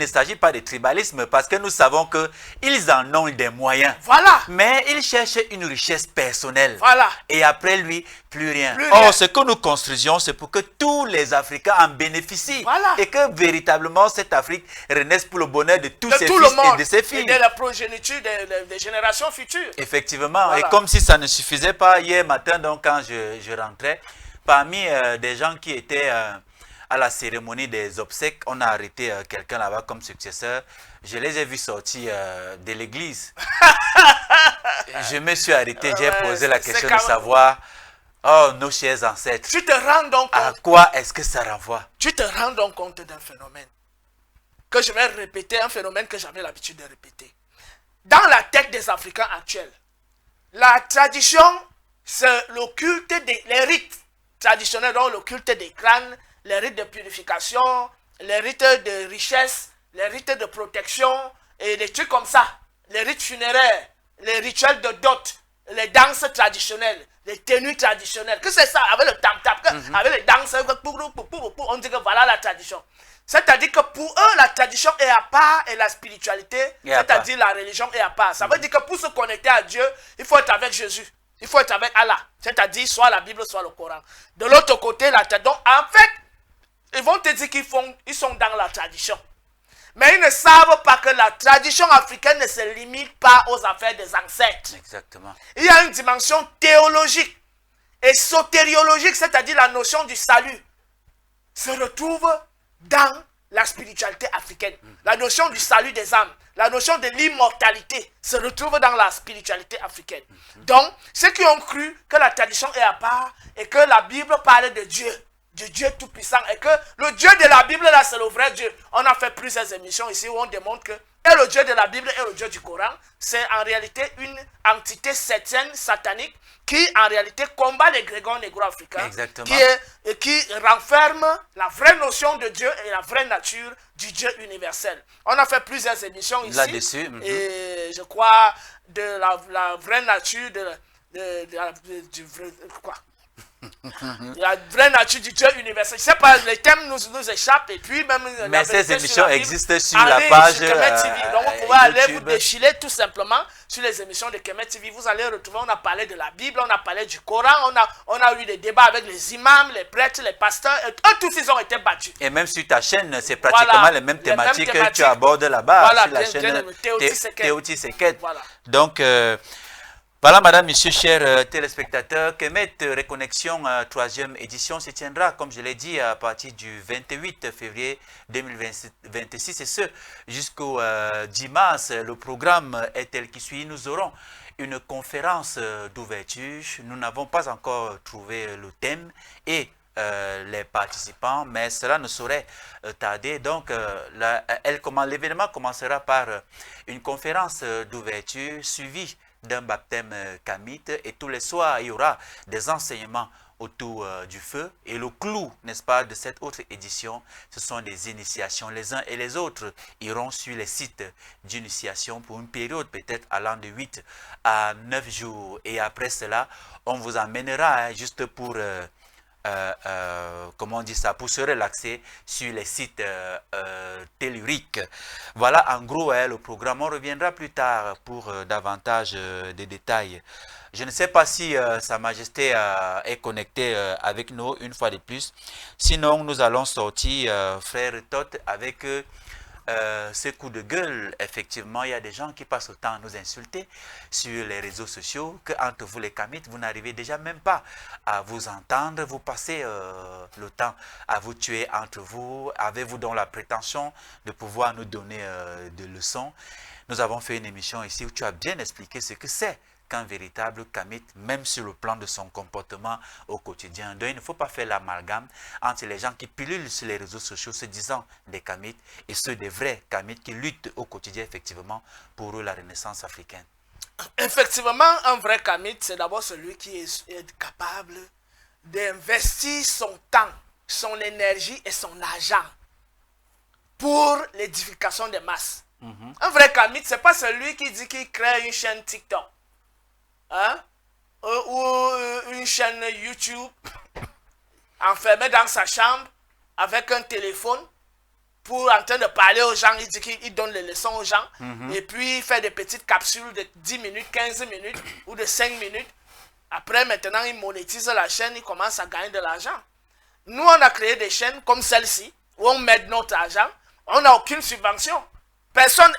s'agit pas de tribalisme parce que nous savons qu'ils en ont des moyens.
Voilà.
Mais ils cherchent une richesse personnelle.
Voilà.
Et après lui, plus rien.
Plus rien.
Or, ce que nous construisions, c'est pour que tous les Africains en bénéficient.
Voilà.
Et que véritablement cette Afrique renaisse pour le bonheur de tous ses
tout
fils
le monde,
et de ses filles.
Et de la progéniture des générations futures.
Effectivement.
Voilà.
Et comme si ça ne suffisait pas, hier matin, donc, quand je rentrais, parmi des gens qui étaient à la cérémonie des obsèques, on a arrêté quelqu'un là-bas comme successeur. Je les ai vus sortir de l'église. Je me suis arrêté, j'ai posé la question de savoir, oh, nos chers ancêtres,
Tu te rends donc compte,
à quoi est-ce que ça renvoie?
tu te rends donc compte d'un phénomène que je vais répéter, un phénomène que j'avais l'habitude de répéter. Dans la tête des Africains actuels, la tradition, c'est le culte les rites traditionnels, donc le culte des crânes, les rites de purification, les rites de richesse, les rites de protection et des trucs comme ça, les rites funéraires, les rituels de dot, les danses traditionnelles. les tenues traditionnelles. Que c'est ça, avec le tam-tam, avec les danses, on dit que voilà la tradition. C'est-à-dire que pour eux, la tradition est à part et la spiritualité, c'est-à-dire la religion est à part. Ça veut dire que pour se connecter à Dieu, il faut être avec Jésus. Il faut être avec Allah. C'est-à-dire soit la Bible, soit le Coran. De l'autre côté, la tradition. Donc, en fait, ils vont te dire qu'ils sont dans la tradition. Mais ils ne savent pas que la tradition africaine ne se limite pas aux affaires des ancêtres.
Exactement.
Il y a une dimension théologique et sotériologique, c'est-à-dire la notion du salut, se retrouve dans la spiritualité africaine. La notion du salut des âmes, la notion de l'immortalité se retrouve dans la spiritualité africaine. Donc, ceux qui ont cru que la tradition est à part et que la Bible parle de Dieu, du Dieu tout-puissant, et que le Dieu de la Bible, là, c'est le vrai Dieu. On a fait plusieurs émissions ici où on démontre que et le Dieu de la Bible et le Dieu du Coran, c'est en réalité une entité septième satanique qui, en réalité, combat les grégons négro-africains, qui renferme la vraie notion de Dieu et la vraie nature du Dieu universel. On a fait plusieurs émissions ici.
Là-dessus.
Et je crois de la vraie nature du vrai... Quoi? La vraie nature du Dieu universel. Je ne sais pas, les thèmes nous échappent et puis même...
Mais ces émissions existent sur la page
TV. Donc vous pouvez aller vous déchirer tout simplement sur les émissions de Kemet TV. Vous allez retrouver, on a parlé de la Bible, on a parlé du Coran, on a eu des débats avec les imams, les prêtres, les pasteurs. Et eux tous ils ont été battus.
Et même sur ta chaîne, c'est pratiquement les mêmes thématiques que tu abordes là-bas.
Voilà,
sur la chaîne Théotis Seket.
Voilà.
Donc... voilà, madame, monsieur, chers téléspectateurs, Kemet Reconnexion 3e édition se tiendra, comme je l'ai dit, à partir du 28 février 2026, et ce, jusqu'au 10 mars. Le programme est tel qui suit. Nous aurons une conférence d'ouverture. Nous n'avons pas encore trouvé le thème et les participants, mais cela ne saurait tarder. Donc, l'événement commencera par une conférence d'ouverture suivie d'un baptême kamite, et tous les soirs il y aura des enseignements autour du feu, et le clou, n'est-ce pas, de cette autre édition, ce sont des initiations. Les uns et les autres iront sur les sites d'initiation pour une période peut-être allant de 8 à 9 jours, et après cela on vous emmènera juste pour comment on dit ça, pour se relaxer sur les sites telluriques. Voilà en gros le programme. On reviendra plus tard pour davantage de détails. Je ne sais pas si Sa Majesté est connectée avec nous une fois de plus. Sinon, nous allons sortir, frère Tot, avec ce coup de gueule. Effectivement, il y a des gens qui passent le temps à nous insulter sur les réseaux sociaux, que entre vous les Kamites, vous n'arrivez déjà même pas à vous entendre, vous passez le temps à vous tuer entre vous. Avez-vous donc la prétention de pouvoir nous donner des leçons? Nous avons fait une émission ici où tu as bien expliqué ce que c'est qu'un véritable Kamite, même sur le plan de son comportement au quotidien. Donc il ne faut pas faire l'amalgame entre les gens qui pilulent sur les réseaux sociaux se disant des Kamites et ceux des vrais Kamites qui luttent au quotidien effectivement pour eux la renaissance africaine.
Effectivement, un vrai Kamite, c'est d'abord celui qui est capable d'investir son temps, son énergie et son argent pour l'édification des masses. Un vrai Kamite, ce n'est pas celui qui dit qu'il crée une chaîne TikTok. Hein? Ou une chaîne YouTube enfermée dans sa chambre avec un téléphone pour en train de parler aux gens. Il dit qu'il donne les leçons aux gens et puis il fait des petites capsules de 10 minutes, 15 minutes ou de 5 minutes. Après, maintenant, il monétise la chaîne, il commence à gagner de l'argent. Nous, on a créé des chaînes comme celle-ci où on met notre argent. On n'a aucune subvention. Personne,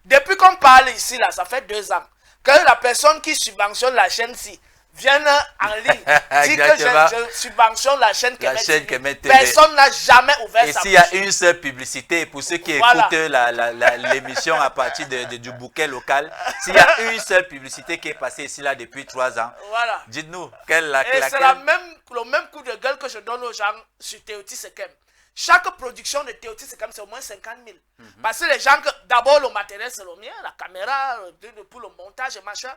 depuis qu'on parle ici, là, ça fait 2 ans. Que la personne qui subventionne la chaîne-ci vienne en ligne, dit que je subventionne la chaîne Kemet TV. Personne n'a jamais ouvert sa bouche.
Et s'il y a une seule publicité, pour ceux qui écoutent l'émission à partir du bouquet local, s'il y a une seule publicité qui est passée ici là depuis 3 ans, dites-nous quelle.
Et c'est le même coup de gueule que je donne aux gens sur Théotis Sekem. Chaque production de Théotis Sekem, c'est au moins 50 000. Parce que les gens, d'abord le matériel c'est le mien, la caméra, pour le montage et machin.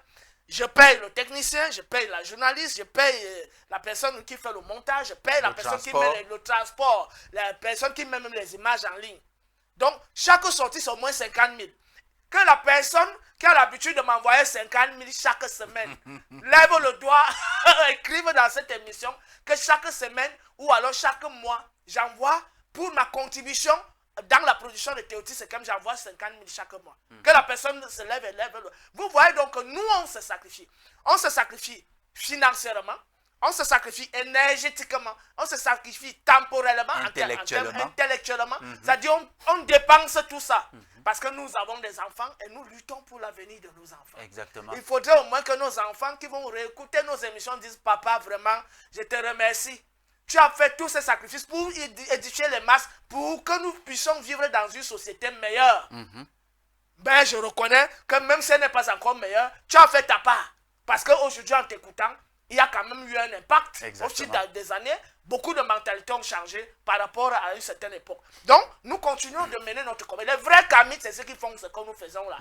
Je paye le technicien, je paye la journaliste, je paye la personne qui fait le montage, je paye la personne qui met le transport, la personne qui met même les images en ligne. Donc, chaque sortie, c'est au moins 50 000. que la personne qui a l'habitude de m'envoyer 50 000 chaque semaine lève le doigt, écrive dans cette émission que chaque semaine ou alors chaque mois, j'envoie pour ma contribution dans la production de Théotis, c'est comme j'envoie 50 000 chaque mois. Que la personne se lève et lève le doigt. Vous voyez donc que nous, on se sacrifie. On se sacrifie financièrement, on se sacrifie énergétiquement, on se sacrifie temporellement, intellectuellement. C'est-à-dire on dépense tout ça. Parce que nous avons des enfants et nous luttons pour l'avenir de nos enfants.
Exactement.
Il faudrait au moins que nos enfants qui vont réécouter nos émissions disent, papa, vraiment, je te remercie. Tu as fait tous ces sacrifices pour édifier les masses, pour que nous puissions vivre dans une société meilleure. Ben, je reconnais que même si elle n'est pas encore meilleure, tu as fait ta part. Parce qu'aujourd'hui, en t'écoutant, il y a quand même eu un impact.
Exactement.
Au fil des années, beaucoup de mentalités ont changé par rapport à une certaine époque. Donc, nous continuons de mener notre combat. Les vrais kamites, c'est ceux qui font ce que nous faisons là.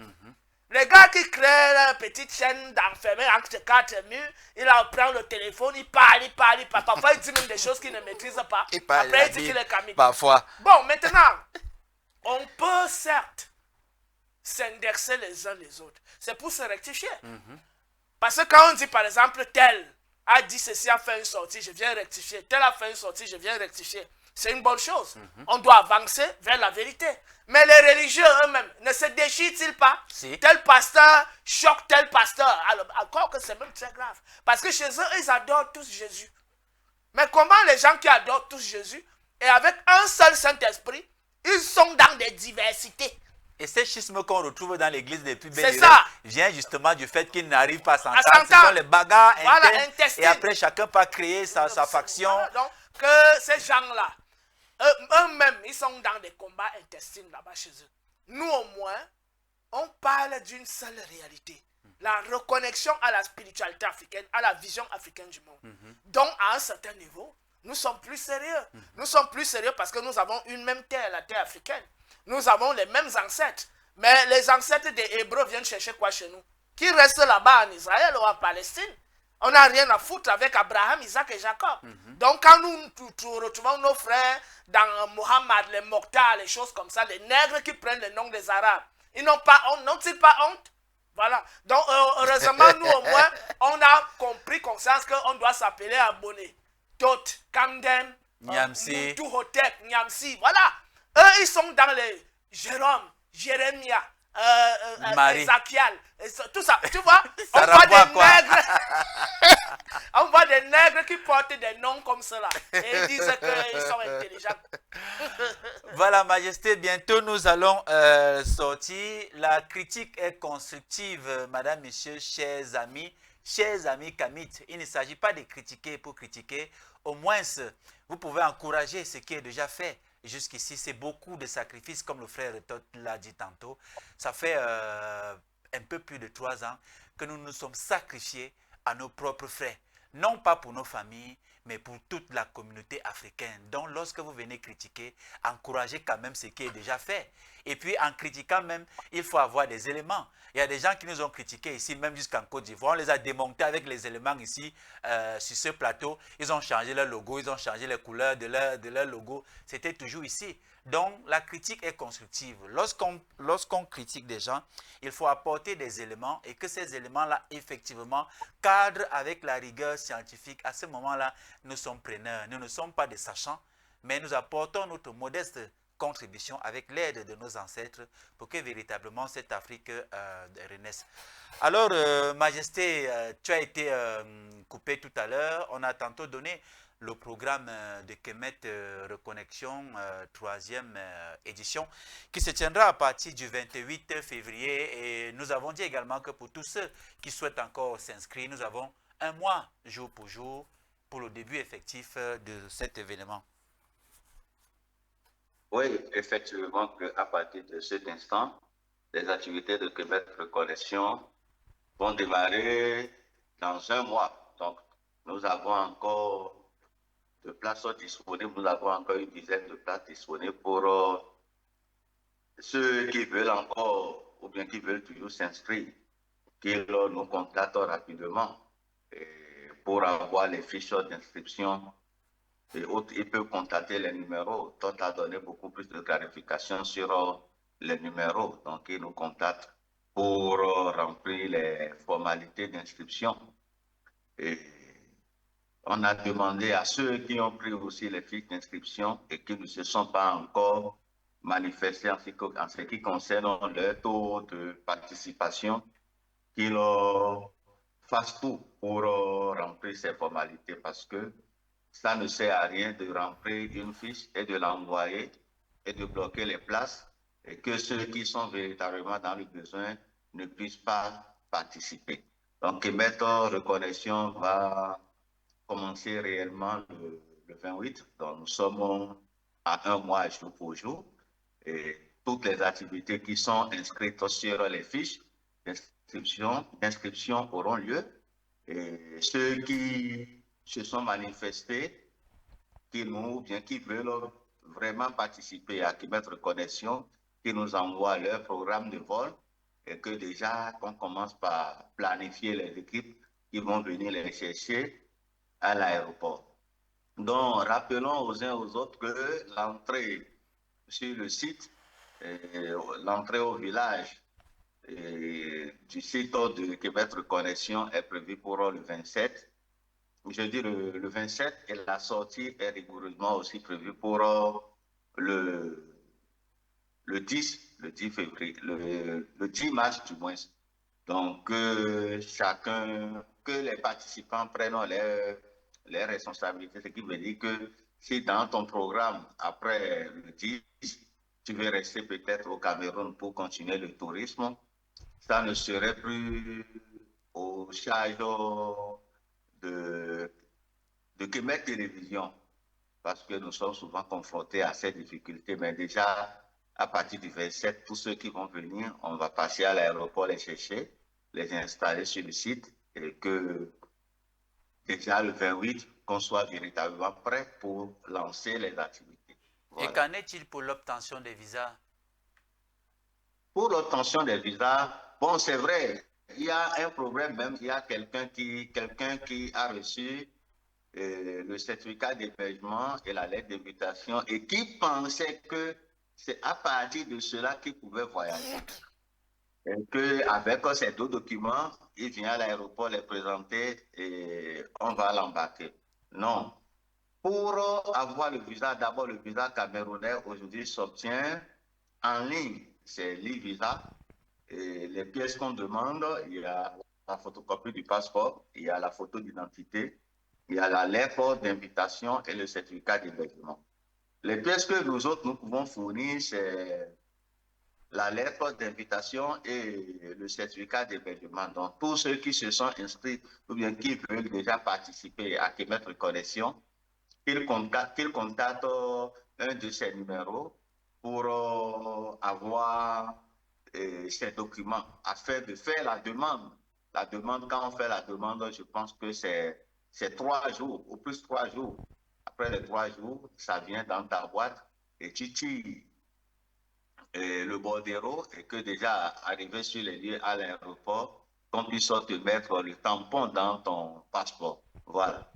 Les gars qui créent la petite chaîne d'enfermer entre quatre murs, il prend le téléphone, il parle. Parfois, il dit même des choses qu'il ne maîtrise pas. Après, il dit qu'il est kamique.
Parfois.
Bon, maintenant, on peut certes s'indexer les uns les autres. C'est pour se rectifier. Parce que quand on dit, par exemple, tel a dit ceci, a fait une sortie, je viens rectifier. Tel a fait une sortie, je viens rectifier. C'est une bonne chose. On doit avancer vers la vérité. Mais les religieux eux-mêmes ne se déchirent-ils pas?
Si.
Tel pasteur choque tel pasteur. Alors, encore que c'est même très grave. Parce que chez eux, ils adorent tous Jésus. Mais comment les gens qui adorent tous Jésus, et avec un seul Saint-Esprit, ils sont dans des diversités?
Et ces schismes qu'on retrouve dans l'église des plus belles vient justement du fait qu'ils n'arrivent pas à s'entendre. Ce sont les bagarres internes. Et après, chacun peut créer sa faction.
Voilà, donc, que ces gens-là, eux-mêmes, ils sont dans des combats intestins là-bas chez eux. Nous, au moins, on parle d'une seule réalité. La reconnexion à la spiritualité africaine, à la vision africaine du monde. Donc, à un certain niveau, nous sommes plus sérieux. Nous sommes plus sérieux parce que nous avons une même terre, la terre africaine. Nous avons les mêmes ancêtres. Mais les ancêtres des Hébreux viennent chercher quoi chez nous? Qui restent là-bas en Israël ou en Palestine? On n'a rien à foutre avec Abraham, Isaac et Jacob. Donc quand nous retrouvons nos frères dans Mohammed, les Mokhtar, les choses comme ça, les nègres qui prennent le nom des Arabes, ils n'ont pas honte, n'ont-ils pas honte? Voilà. Donc heureusement, nous au moins, on a compris conscience qu'on doit s'appeler Abonné. Tot, Kamden,
Niamsi,
Tuhotep, Niamsi, voilà. Eux, ils sont dans les Jérôme, Jérémia, Ezakiel, tout ça. Tu vois, on voit des nègres. On voit des nègres qui portent des noms comme cela. Et ils disent qu'ils sont intelligents.
Voilà, Majesté, bientôt nous allons sortir. La critique est constructive, madame, monsieur, chers amis kamites. Il ne s'agit pas de critiquer pour critiquer. Au moins, vous pouvez encourager ce qui est déjà fait. Jusqu'ici, c'est beaucoup de sacrifices, comme le frère Tot l'a dit tantôt. Ça fait un peu plus de 3 ans que nous nous sommes sacrifiés à nos propres frères. Non pas pour nos familles, mais pour toute la communauté africaine. Donc, lorsque vous venez critiquer, encouragez quand même ce qui est déjà fait. Et puis, en critiquant même, il faut avoir des éléments. Il y a des gens qui nous ont critiqués ici, même jusqu'en Côte d'Ivoire. On les a démontés avec les éléments ici, sur ce plateau. Ils ont changé leur logo, ils ont changé les couleurs de leur logo. C'était toujours ici. Donc, la critique est constructive. Lorsqu'on critique des gens, il faut apporter des éléments et que ces éléments-là, effectivement, cadrent avec la rigueur scientifique. À ce moment-là, nous sommes preneurs. Nous ne sommes pas des sachants, mais nous apportons notre modeste contribution avec l'aide de nos ancêtres pour que véritablement cette Afrique renaisse. Alors, Majesté, tu as été coupé tout à l'heure. On a tantôt donné le programme de Kemet Reconnexion, 3e édition, qui se tiendra à partir du 28 février. Et nous avons dit également que pour tous ceux qui souhaitent encore s'inscrire, nous avons un mois, jour pour jour, pour le début effectif de cet événement.
Oui, effectivement, à partir de cet instant, les activités de Kemet Reconnexion vont démarrer dans un mois. Donc, nous avons encore de places disponibles. Nous avons encore une dizaine de places disponibles pour ceux qui veulent encore ou bien qui veulent toujours s'inscrire, qu'ils nous contactent rapidement pour avoir les fiches d'inscription et autres. Ils peuvent contacter les numéros. Tot a donné beaucoup plus de clarifications sur les numéros. Donc, ils nous contactent pour remplir les formalités d'inscription. Et on a demandé à ceux qui ont pris aussi les fiches d'inscription et qui ne se sont pas encore manifestés en ce qui concerne leur taux de participation, qu'ils fassent tout pour remplir ces formalités parce que ça ne sert à rien de remplir une fiche et de l'envoyer et de bloquer les places et que ceux qui sont véritablement dans le besoin ne puissent pas participer. Donc, Kemet Reconnexion va commencer réellement le 28. Donc, nous sommes à un mois jour pour jour. Et toutes les activités qui sont inscrites sur les fiches d'inscription auront lieu. Et ceux qui se sont manifestés, qui nous, bien qui veulent vraiment participer à Kilométre Connexion, qui nous envoient leur programme de vol et que déjà qu'on commence par planifier les équipes qui vont venir les chercher à l'aéroport. Donc, rappelons aux uns aux autres que l'entrée sur le site, l'entrée au village du site de Québec Connexion est prévue pour le 27. Je dis le 27 et la sortie est rigoureusement aussi prévue pour le 10, le 10 février, le 10 mars du moins. Donc, que les participants prennent les responsabilités, ce qui veut dire que si dans ton programme, après le 10, tu veux rester peut-être au Cameroun pour continuer le tourisme, ça ne serait plus au charge de Québec Télévision, parce que nous sommes souvent confrontés à ces difficultés. Mais déjà, à partir du 27, tous ceux qui vont venir, on va passer à l'aéroport les chercher, les installer sur le site et que déjà le 28, qu'on soit véritablement prêt pour lancer les activités.
Voilà. Et qu'en est-il pour l'obtention des visas?
Pour l'obtention des visas, bon, c'est vrai, il y a un problème même, il y a quelqu'un qui a reçu le certificat d'hébergement et la lettre d'invitation et qui pensait que c'est à partir de cela qu'il pouvait voyager. Et qu'avec ces deux documents, il vient à l'aéroport les présenter et on va l'embarquer. Non. Pour avoir le visa, d'abord le visa camerounais aujourd'hui s'obtient en ligne. C'est l'e-visa. Et les pièces qu'on demande, il y a la photocopie du passeport, il y a la photo d'identité, il y a la lettre d'invitation et le certificat d'hébergement. Les pièces que nous autres, nous pouvons fournir, c'est la lettre d'invitation et le certificat d'hébergement. Donc, tous ceux qui se sont inscrits ou bien qui veulent déjà participer à Québec Connexion, qu'ils contactent un de ces numéros pour avoir ces documents afin de faire la demande. La demande, quand on fait la demande, je pense que c'est 3 jours, au plus 3 jours. Après les 3 jours, ça vient dans ta boîte et tu tires le bordereau et que déjà arrivé sur les lieux à l'aéroport, qu'on puisse te mettre le tampon dans ton passeport. Voilà.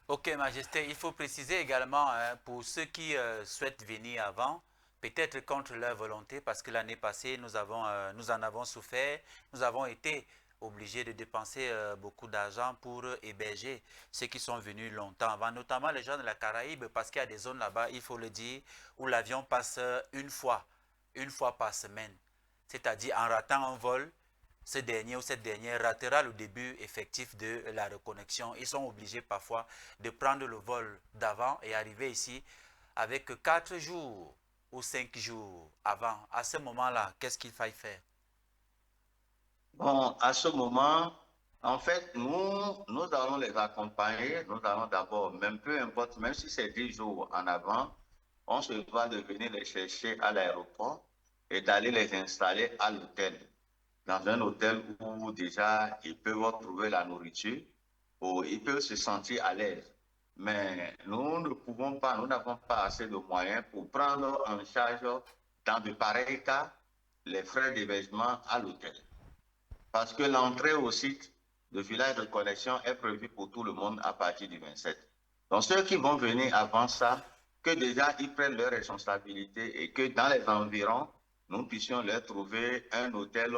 Ok, Majesté, il faut préciser également pour ceux qui souhaitent venir avant, peut-être contre leur volonté, parce que l'année passée, nous en avons souffert, nous avons été obligés de dépenser beaucoup d'argent pour héberger ceux qui sont venus longtemps avant, notamment les gens de la Caraïbe, parce qu'il y a des zones là-bas, il faut le dire, où l'avion passe une fois par semaine. C'est-à-dire en ratant un vol, ce dernier ou cette dernière ratera le début effectif de la reconnexion. Ils sont obligés parfois de prendre le vol d'avant et arriver ici avec 4 jours ou 5 jours avant. À ce moment-là, qu'est-ce qu'il faille faire?
Bon, à ce moment, en fait, nous allons les accompagner. Nous allons d'abord, même peu importe, même si c'est 10 jours en avant, on se doit de venir les chercher à l'aéroport et d'aller les installer à l'hôtel. Dans un hôtel où déjà ils peuvent trouver la nourriture, où ils peuvent se sentir à l'aise. Mais nous ne pouvons pas, nous n'avons pas assez de moyens pour prendre en charge dans de pareils cas les frais d'hébergement à l'hôtel. Parce que l'entrée au site de village de connexion est prévue pour tout le monde à partir du 27. Donc ceux qui vont venir avant ça, que déjà ils prennent leurs responsabilités et que dans les environs, nous puissions leur trouver un hôtel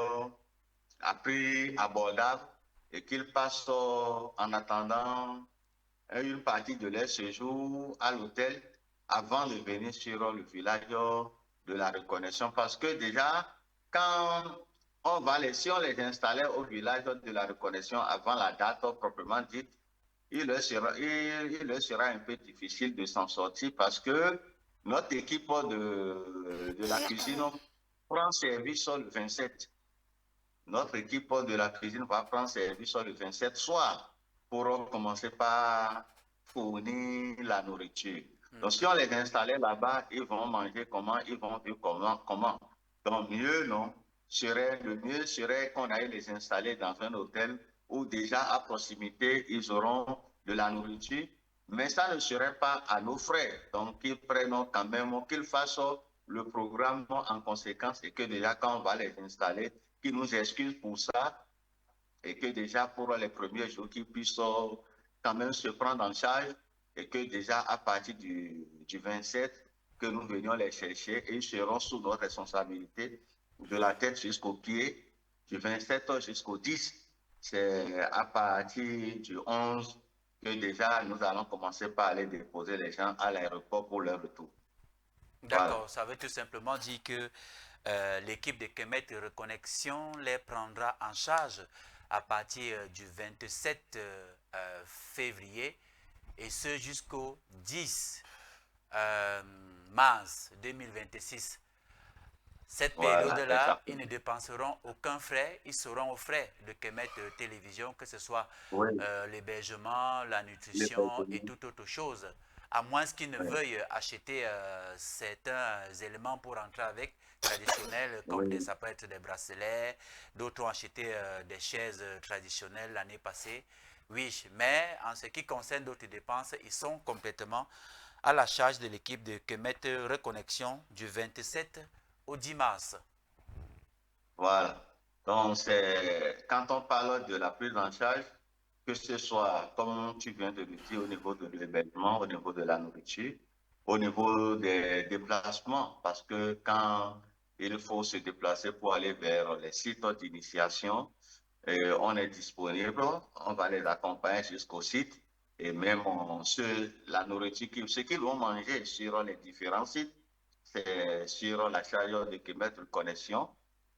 à prix abordable et qu'ils passent en attendant une partie de leur séjour à l'hôtel avant de venir sur le village de la reconnaissance. Parce que déjà, quand si on les installait au village de la reconnaissance avant la date proprement dite, il leur sera un peu difficile de s'en sortir parce que notre équipe de la cuisine prend service le 27. Notre équipe de la cuisine va prendre service le 27 soir pour commencer par fournir la nourriture. Donc, si on les installait là-bas, ils vont manger comment, ils vont vivre comment. Donc, le mieux serait qu'on aille les installer dans un hôtel où déjà à proximité, ils auront de la nourriture, mais ça ne serait pas à nos frais. Donc, qu'ils prennent quand même, qu'ils fassent le programme en conséquence et que déjà quand on va les installer, qu'ils nous excusent pour ça et que déjà pour les premiers jours, qu'ils puissent quand même se prendre en charge et que déjà à partir du 27, que nous venions les chercher et ils seront sous notre responsabilité de la tête jusqu'aux pieds, du 27 jusqu'au 10. C'est à partir du 11 que déjà nous allons commencer par aller déposer les gens à l'aéroport pour leur retour.
D'accord, voilà. Ça veut tout simplement dire que l'équipe de Kemet Reconnexion les prendra en charge à partir du 27 février et ce jusqu'au 10 mars 2026. Cette période-là, ils ne dépenseront aucun frais, ils seront aux frais de Kemet Télévision, que ce soit l'hébergement, la nutrition et toute autre chose. À moins qu'ils ne veuillent acheter certains éléments pour entrer avec, traditionnels, comme ça peut être des bracelets, d'autres ont acheté des chaises traditionnelles l'année passée. Oui, mais en ce qui concerne d'autres dépenses, ils sont complètement à la charge de l'équipe de Kemet Reconnexion du 27 au 10 mars.
Voilà. Donc, quand on parle de la prise en charge, que ce soit, comme tu viens de le dire, au niveau de l'hébergement, au niveau de la nourriture, au niveau des déplacements, parce que quand il faut se déplacer pour aller vers les sites d'initiation, on est disponible, on va les accompagner jusqu'au site et même la nourriture, ce qu'ils vont manger sur les différents sites, c'est sur la charge de Kemet Connexion,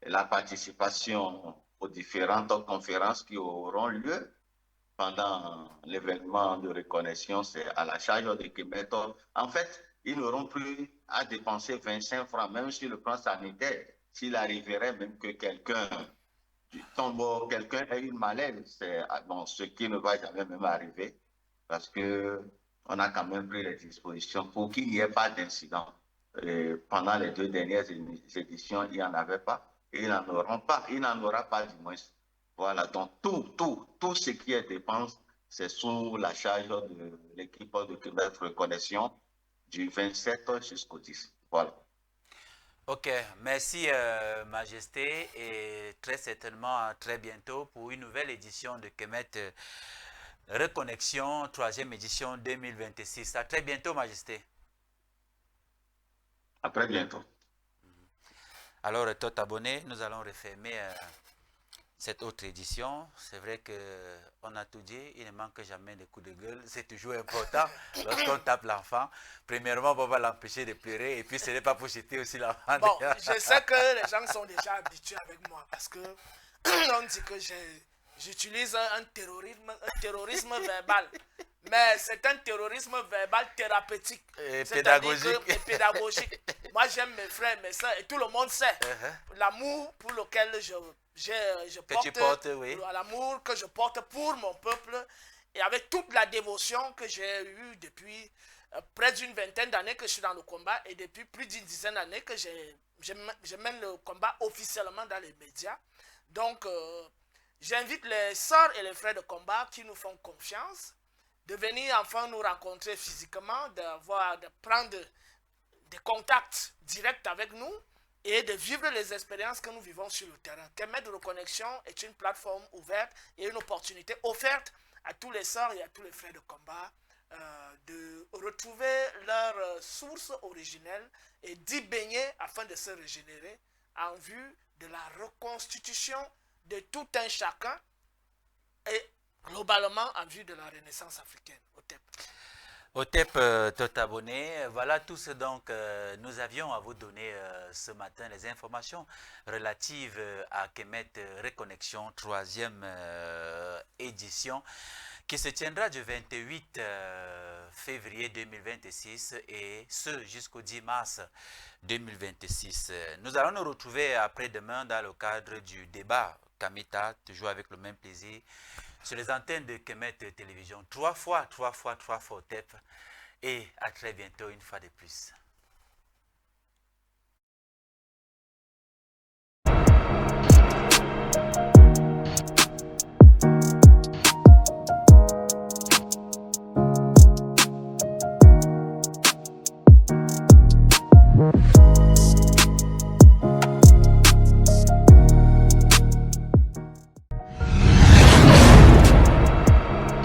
la participation aux différentes conférences qui auront lieu pendant l'événement de reconnaissance, c'est à la charge de Kemet. En fait, ils n'auront plus à dépenser 25 francs, même sur le plan sanitaire. S'il arriverait même que quelqu'un ait une malaise, c'est ce qui ne va jamais même arriver, parce que on a quand même pris les dispositions pour qu'il n'y ait pas d'incident. Pendant les 2 dernières éditions, il n'y en avait pas. Et il n'en aura pas du moins. Voilà, donc tout ce qui est dépense, c'est sous la charge de l'équipe de Kemet Reconnexion du 27 jusqu'au 10. Voilà.
Ok, merci Majesté et très certainement à très bientôt pour une nouvelle édition de Kemet Reconnexion, 3e édition 2026. À très bientôt Majesté.
À très bientôt.
Alors, toi abonné, nous allons refermer cette autre édition. C'est vrai qu'on a tout dit, il ne manque jamais de coups de gueule. C'est toujours important lorsqu'on tape l'enfant. Premièrement, on va l'empêcher de pleurer et puis ce n'est pas pour jeter aussi l'enfant.
Bon, je sais que les gens sont déjà habitués avec moi parce que on dit que j'utilise un terrorisme verbal. Mais c'est un terrorisme verbal thérapeutique.
Et pédagogique.
Et pédagogique. Moi, j'aime mes frères, mes soeurs, et tout le monde sait l'amour pour lequel je porte, l'amour que je porte pour mon peuple, et avec toute la dévotion que j'ai eue depuis près d'une vingtaine d'années que je suis dans le combat, et depuis plus d'une dizaine d'années que je mène le combat officiellement dans les médias. Donc, j'invite les sœurs et les frères de combat qui nous font confiance de venir enfin nous rencontrer physiquement, de prendre des contacts directs avec nous et de vivre les expériences que nous vivons sur le terrain. Kemet Reconnexion est une plateforme ouverte et une opportunité offerte à tous les sœurs et à tous les frères de combat de retrouver leur source originelle et d'y baigner afin de se régénérer en vue de la reconstitution de tout un chacun et globalement en vue de la renaissance africaine, OTEP.
OTEP Totabonné, voilà tout ce donc nous avions à vous donner ce matin, les informations relatives à Kemet Reconnexion, 3e édition, qui se tiendra du 28 février 2026 et ce jusqu'au 10 mars 2026. Nous allons nous retrouver après-demain dans le cadre du débat Kamita, toujours avec le même plaisir, sur les antennes de Kemet Télévision. 3 fois OTEP. Et à très bientôt, une fois de plus.